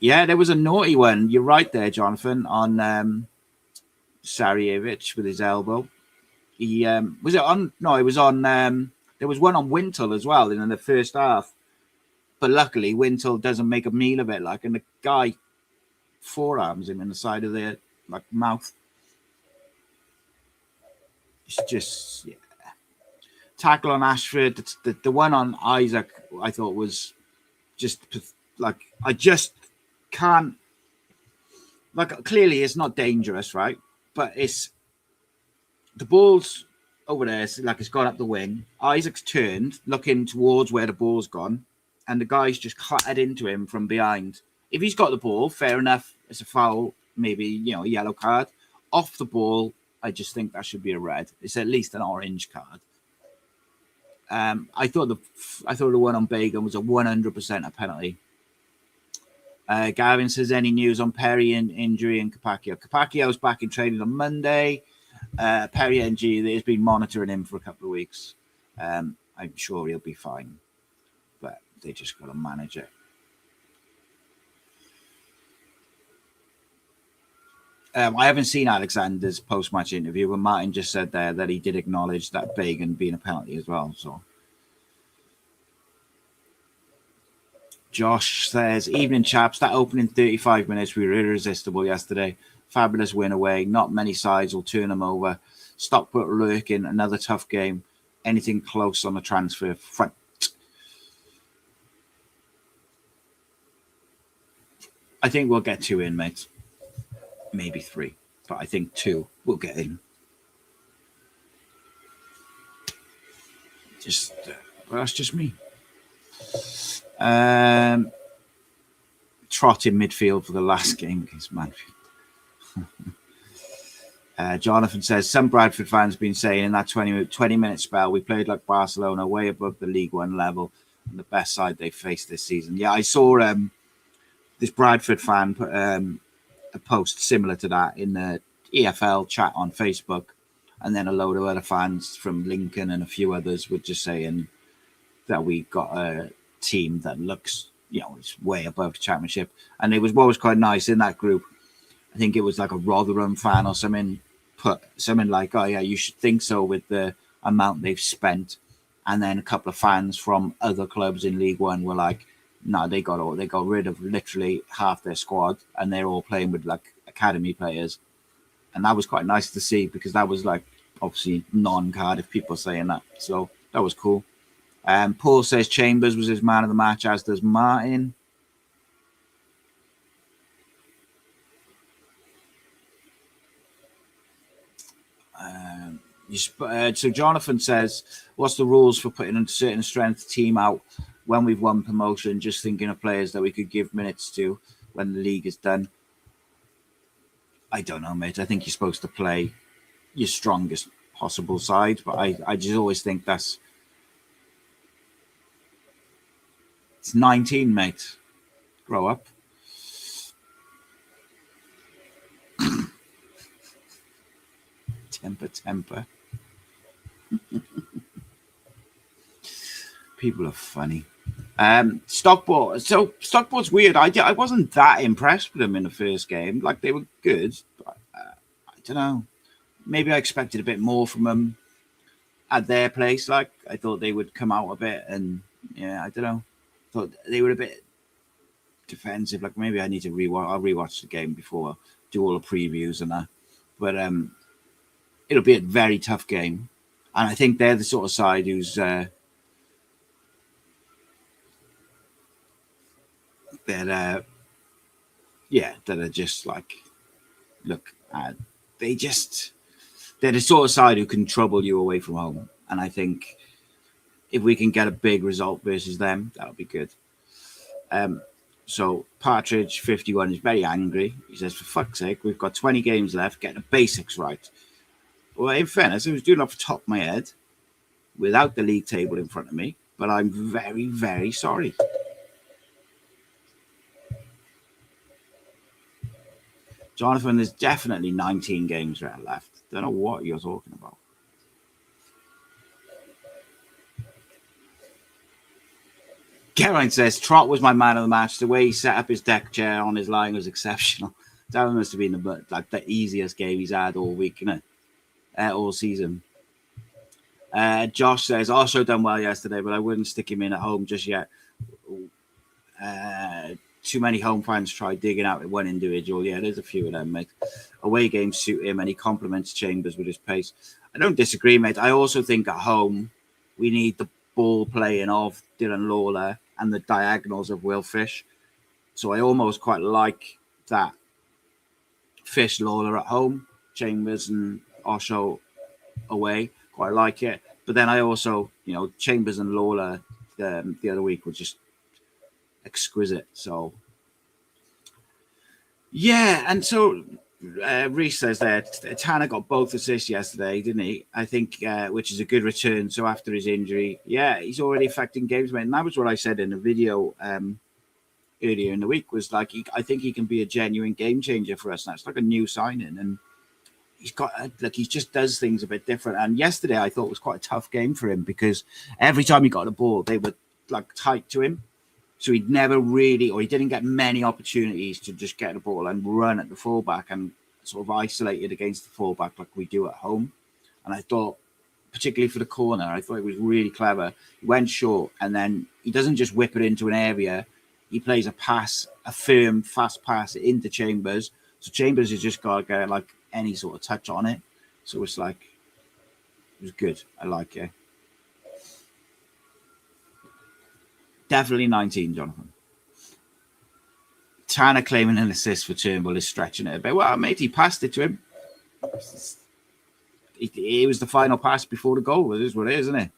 Yeah, there was a naughty one. You're right there, Jonathan, on Sarajevich with his elbow. He was it on? No, it was on. There was one on Wintle as well in the first half. But luckily, Wintle doesn't make a meal of it. And the guy forearms him in the side of the mouth. It's just tackle on Ashford. The one on Isaac, I thought was just I just can't. Clearly, it's not dangerous, right? But it's the ball's over there. It's gone up the wing. Isaac's turned, looking towards where the ball's gone, and the guy's just clattered into him from behind. If he's got the ball, fair enough. It's a foul, maybe a yellow card. Off the ball, I just think that should be a red. It's at least an orange card. I thought the one on Bagan was a 100% a penalty. Gavin says, any news on Perry and injury and Capacchio? Capacchio's back in training on Monday. Perry NG has been monitoring him for a couple of weeks. I'm sure he'll be fine, but they just got to manage it. I haven't seen Alexander's post-match interview, but Martin just said there that he did acknowledge that Bagan being a penalty as well. So, Josh says, evening chaps, that opening 35 minutes, we were irresistible yesterday. Fabulous win away. Not many sides will turn them over. Stockport lurking, another tough game. Anything close on the transfer front? I think we'll get 2 in, mate. Maybe 3, but I think 2 will get in. That's just me. Trot in midfield for the last game against Manfield. Jonathan says, some Bradford fans have been saying in that 20-minute spell, we played like Barcelona, way above the League One level, and the best side they faced this season. Yeah, I saw this Bradford fan put a post similar to that in the EFL chat on Facebook, and then a load of other fans from Lincoln and a few others were just saying that we got a team that looks, it's way above the championship. And it was what was quite nice in that group. I think it was like a Rotherham fan or something put something like, oh yeah, you should think so with the amount they've spent. And then a couple of fans from other clubs in League One were like, no, they got rid of literally half their squad, and they're all playing with academy players, and that was quite nice to see because that was obviously non-Cardiff people saying that, so that was cool. Paul says Chambers was his man of the match, as does Martin. So Jonathan says, what's the rules for putting a certain strength team out when we've won promotion? Just thinking of players that we could give minutes to when the league is done. I don't know, mate. I think you're supposed to play your strongest possible side, but I just always think it's 19, mate. Grow up. Temper. People are funny. Stockport. So Stockport's weird. I wasn't that impressed with them in the first game. They were good. But don't know. Maybe I expected a bit more from them at their place. Like, I thought they would come out a bit, and yeah, I don't know. Thought they were a bit defensive. Like, maybe I need to rewatch. I'll rewatch the game before I do all the previews and that. But it'll be a very tough game, and I think they're the sort of side who's that are just like, look, they're the sort of side who can trouble you away from home, and I think if we can get a big result versus them, that'll be good. So Partridge 51 is very angry. He says, for fuck's sake, we've got 20 games left, get the basics right. Well, in fairness, I was doing it off the top of my head without the league table in front of me, but I'm very, very sorry. Jonathan, there's definitely 19 games left. Don't know what you're talking about. Caroline says, Trott was my man of the match. The way he set up his deck chair on his line was exceptional. That must have been the easiest game he's had all week, isn't it? All season. Josh says, Osho done well yesterday, but I wouldn't stick him in at home just yet. Too many home fans try digging out one individual. Yeah, there's a few of them, mate. Away games suit him, and he complements Chambers with his pace. I don't disagree, mate. I also think at home we need the ball playing of Dylan Lawler and the diagonals of Will Fish. So I almost quite like that. Fish, Lawler at home, Chambers and Osho away. Quite like it. But then I also, Chambers and Lawler the other week were just exquisite. So yeah, and so Reese says that Tanner got both assists yesterday, didn't he? I think, which is a good return. So after his injury, yeah, he's already affecting games, mate. And that was what I said in the video earlier in the week. Was like, I think he can be a genuine game changer for us. That's like a new signing, and he's got he just does things a bit different. And yesterday I thought was quite a tough game for him because every time he got the ball, they were like tight to him. So he'd never really, or he didn't get many opportunities to just get the ball and run at the fullback and sort of isolated against the fullback like we do at home. And I thought, particularly for the corner, I thought it was really clever. He went short, and then he doesn't just whip it into an area. He plays a pass, a firm, fast pass into Chambers. So Chambers has just got to get like any sort of touch on it. So it's like, it was good. I like it. Definitely 19, Jonathan. Tanner claiming an assist for Turnbull is stretching it a bit. Well, mate, he passed it to him. It was the final pass before the goal. It is what it is, isn't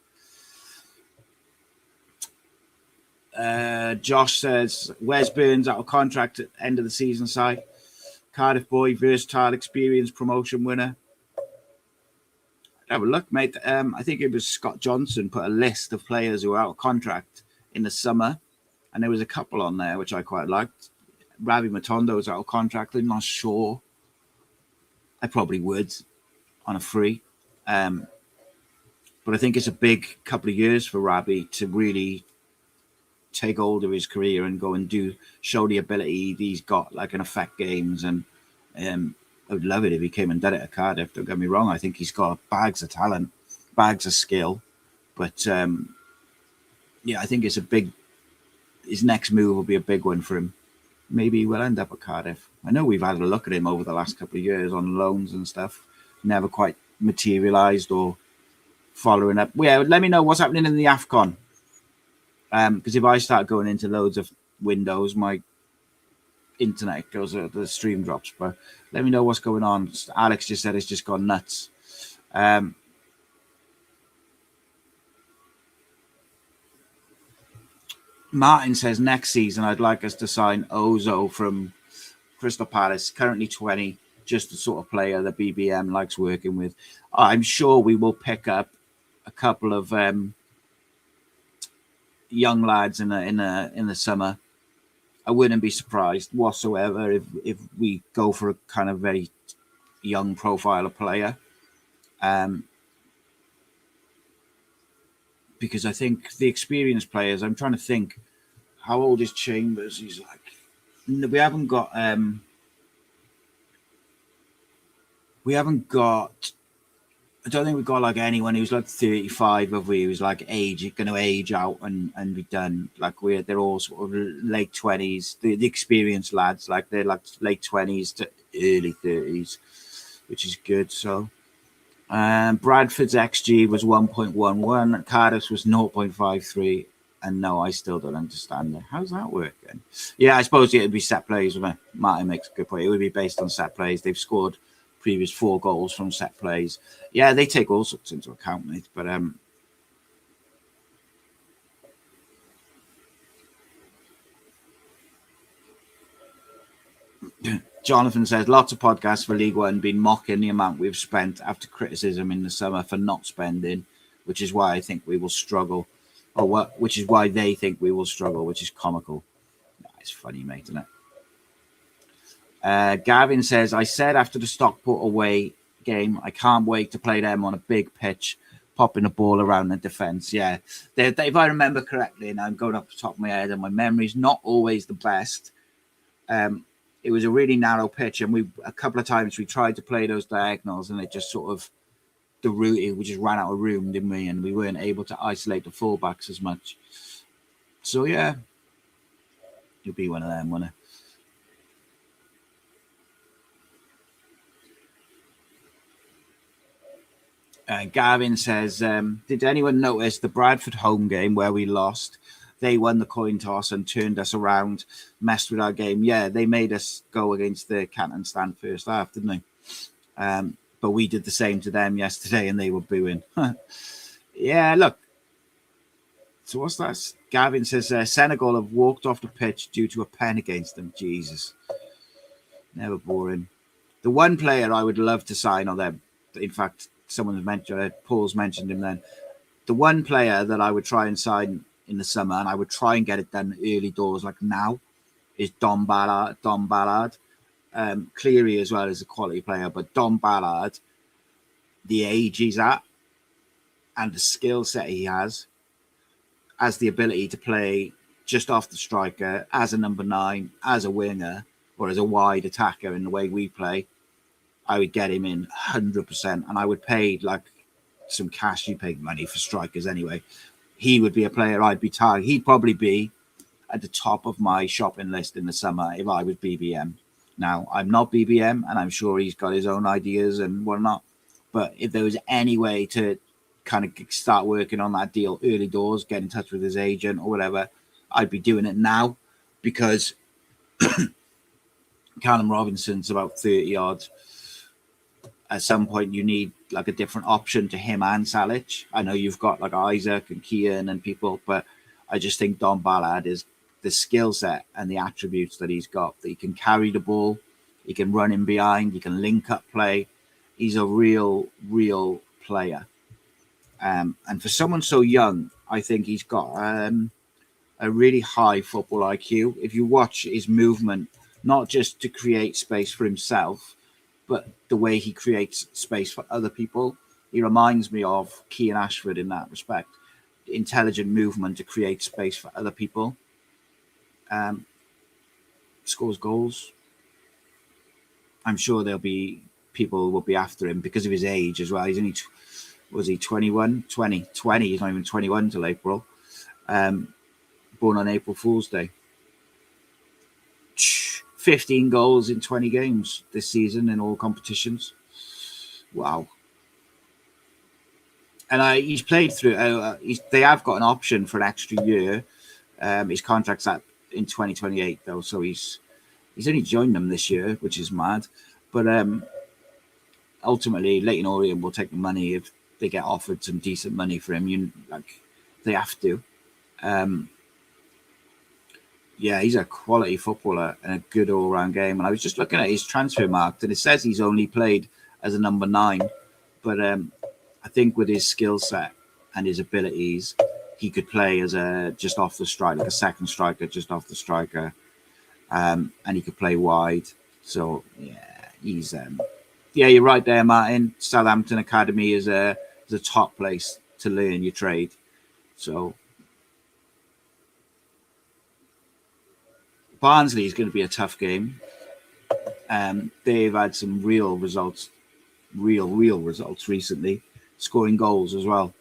it? Josh says, Wes Burns out of contract at end of the season side. Cardiff boy, versatile, experienced promotion winner. Have a look, mate. I think it was Scott Johnson put a list of players who were out of contract in the summer, and there was a couple on there which I quite liked. Ravi Matondo's out of contract. I'm not sure. I probably would on a free. But I think it's a big couple of years for Ravi to really take hold of his career and go and show the ability he's got, like, and affect games. And I would love it if he came and did it at Cardiff. Don't get me wrong. I think he's got bags of talent, bags of skill. But yeah, I think his next move will be a big one for him. Maybe he will end up at Cardiff. I know we've had a look at him over the last couple of years on loans and stuff. Never quite materialised or following up. Yeah, let me know what's happening in the AFCON. Because if I start going into loads of windows, my internet goes, the stream drops. But let me know what's going on. Alex just said it's just gone nuts. Martin says next season I'd like us to sign Ozo from Crystal Palace, currently 20, just the sort of player that BBM likes working with. I'm sure we will pick up a couple of young lads in the summer. I wouldn't be surprised whatsoever if we go for a kind of very young profile of player. Because I think the experienced players, I'm trying to think, how old is Chambers? He's like, we haven't got, We haven't got. I don't think we've got like anyone who's like 35 of we who's like going to age out and be done. Like they're all sort of late 20s. The experienced lads, like they're like late 20s to early 30s, which is good. So Bradford's XG was 1.11. Cardiff's was 0.53. And no, I still don't understand it. How's that working? Yeah, I suppose it would be set plays. Martin makes a good point. It would be based on set plays. They've scored previous 4 goals from set plays. Yeah, they take all sorts into account, mate. But Jonathan says lots of podcasts for League One been mocking the amount we've spent after criticism in the summer for not spending, which is why I think we will struggle, which is why they think we will struggle, which is comical. It's funny, mate, isn't it? Gavin says, I said after the Stockport away game, I can't wait to play them on a big pitch, popping a ball around the defence. Yeah, if I remember correctly, and I'm going off the top of my head, and my memory's not always the best. It was a really narrow pitch, and a couple of times we tried to play those diagonals, and it just sort of we just ran out of room, didn't we? And we weren't able to isolate the fullbacks as much. So yeah, you'll be one of them, won't it? Gavin says, did anyone notice the Bradford home game where we lost? They won the coin toss and turned us around, messed with our game. Yeah, they made us go against the Canton stand first half, didn't they? But we did the same to them yesterday and they were booing. Yeah, look. So what's that? Gavin says, Senegal have walked off the pitch due to a pen against them. Jesus. Never boring. The one player I would love to sign on them, in fact, someone's mentioned, Paul's mentioned him then. The one player that I would try and sign in the summer, and I would try and get it done early doors like now, is Dom Ballard. Cleary as well is a quality player, but Dom Ballard, the age he's at and the skill set he has the ability to play just off the striker as a number 9, as a winger, or as a wide attacker in the way we play. I would get him in 100%, and I would pay like some cash. You pay money for strikers anyway. He would be a player I'd be targeting. He'd probably be at the top of my shopping list in the summer if I was BBM. Now, I'm not BBM, and I'm sure he's got his own ideas and whatnot. But if there was any way to kind of start working on that deal early doors, get in touch with his agent or whatever, I'd be doing it now, because Callum Robinson's about 30 odd. At some point, you need like a different option to him and Salic. I know you've got like Isaac and Kian and people, but I just think Dom Ballard is the skill set and the attributes that he's got. That he can carry the ball, he can run in behind, he can link up play. He's a real player. And for someone so young, I think he's got a really high football IQ. If you watch his movement, not just to create space for himself, but the way he creates space for other people, he reminds me of Kean Ashford in that respect. Intelligent movement to create space for other people. Scores goals. I'm sure there'll be people will be after him because of his age as well. He's only, was he 21? 20. He's not even 21 till April. Born on April Fool's Day. 15 goals in 20 games this season in all competitions. Wow. And he's played through. They have got an option for an extra year. His contract's up in 2028 though, so he's only joined them this year, which is mad. But ultimately, Leyton Orient will take the money if they get offered some decent money for him. They have to. Yeah, he's a quality footballer and a good all-round game. And I was just looking at his transfer mark, and it says he's only played as a number 9. But I think with his skill set and his abilities, he could play as just off the striker, like a second striker, just off the striker. And he could play wide. So, yeah, he's... yeah, you're right there, Martin. Southampton Academy is a top place to learn your trade. So... Barnsley is going to be a tough game. They've had some real results real results recently, scoring goals as well.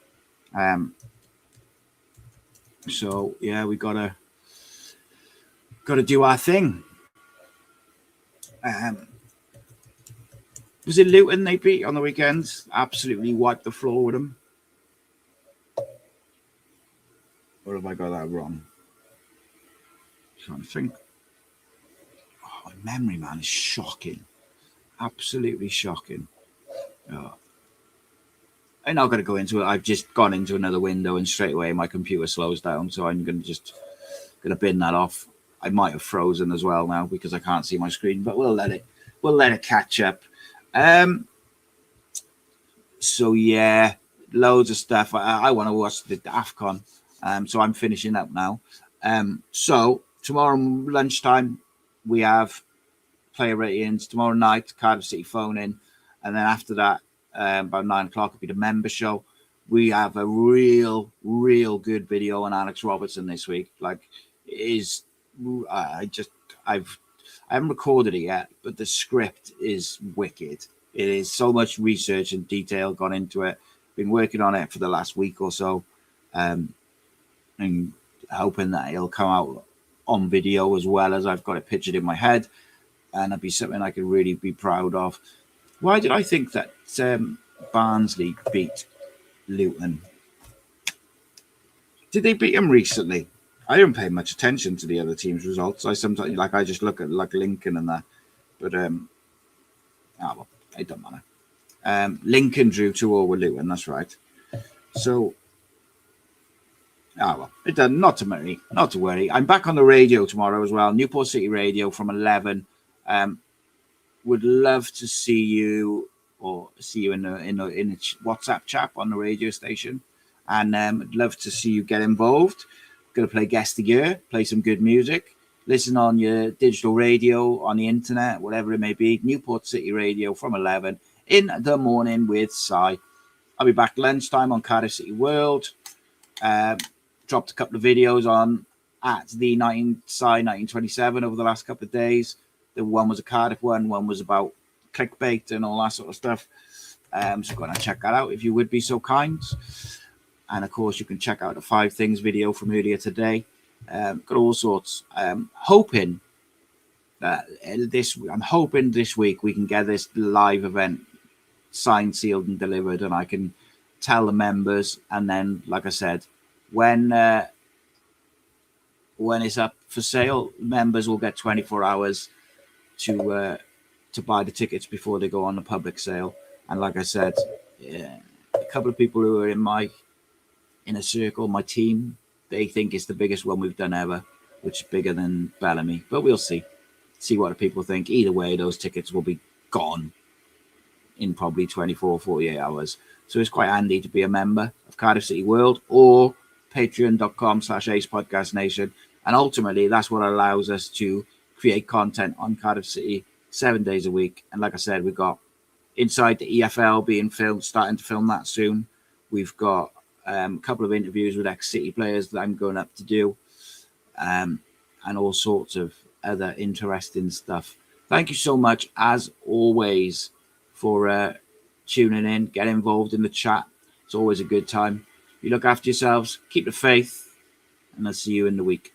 So yeah, we gotta do our thing. Was it Luton they beat on the weekend? Absolutely wiped the floor with them. Or have I got that wrong? I'm trying to think. Oh, my memory, man, is shocking. Absolutely shocking. Oh. I'm not going to go into it. I've just gone into another window and straight away my computer slows down. So I'm going to bin that off. I might have frozen as well now because I can't see my screen, but we'll let it catch up. So yeah, loads of stuff. I want to watch the AFCON. So I'm finishing up now. So tomorrow lunchtime we have player ratings. Tomorrow night, Cardiff City phone in, and then after that, about 9 o'clock will be the member show. We have a real good video on Alex Robertson this week. Like, it is. I haven't recorded it yet, but the script is wicked. It is so much research and detail gone into it. Been working on it for the last week or so, and hoping that it'll come out on video as well as I've got it pictured in my head, and it'll be something I can really be proud of. Why did I think that Barnsley beat Luton? Did they beat them recently? I don't pay much attention to the other team's results. I sometimes I just look at like Lincoln and that, but well, it don't matter. Lincoln drew 2-2 with Luton. That's right. So, well, it doesn't. Not to worry. I'm back on the radio tomorrow as well. Newport City Radio from 11. Would love to see you in a WhatsApp chat on the radio station, and I'd love to see you get involved. Going to play Guest of the Year, play some good music, listen on your digital radio, on the internet, whatever it may be. Newport City Radio from 11 in the morning with Si. I'll be back lunchtime on Cardiff City World. Dropped a couple of videos on at the 1927 over the last couple of days. The one was a Cardiff one was about clickbait and all that sort of stuff. So go and check that out if you would be so kind. And of course, you can check out the 5 Things video from earlier today. Got all sorts. Hoping this week we can get this live event signed, sealed, and delivered, and I can tell the members. And then, like I said, when it's up for sale, members will get 24 hours to buy the tickets before they go on the public sale. And like I said, a couple of people who are in a circle, my team, they think it's the biggest one we've done ever, which is bigger than Bellamy. But we'll see what the people think. Either way, those tickets will be gone in probably 24, 48 hours. So it's quite handy to be a member of Cardiff City World or patreon.com/AcePodcastNation. And ultimately, that's what allows us to create content on Cardiff City 7 days a week. And like I said, we've got Inside the EFL being filmed, starting to film that soon. We've got a couple of interviews with ex-City players that I'm going up to do, and all sorts of other interesting stuff. Thank you so much, as always, for tuning in. Get involved in the chat. It's always a good time. You look after yourselves, keep the faith, and I'll see you in the week.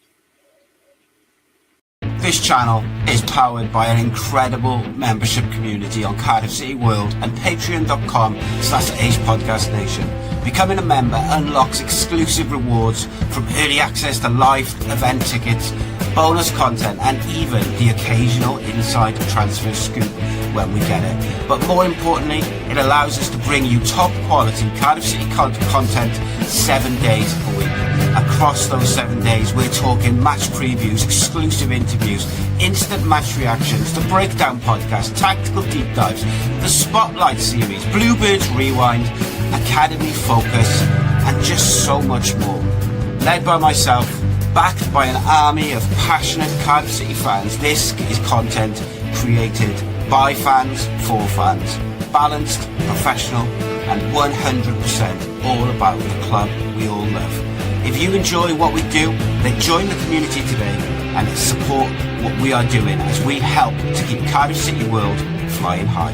This channel is powered by an incredible membership community on Cardiff City World and patreon.com/AcePodcastNation. Becoming a member unlocks exclusive rewards from early access to live event tickets, bonus content, and even the occasional inside transfer scoop when we get it. But more importantly, it allows us to bring you top quality Cardiff City content 7 days a week. Across those 7 days, we're talking match previews, exclusive interviews, instant match reactions, the breakdown podcast, tactical deep dives, the spotlight series, Bluebirds Rewind, Academy Focus, and just so much more. Led by myself, backed by an army of passionate Cardiff City fans, this is content created by fans for fans. Balanced, professional, and 100% all about the club we all love. If you enjoy what we do, then join the community today and support what we are doing as we help to keep Cardiff City World flying high.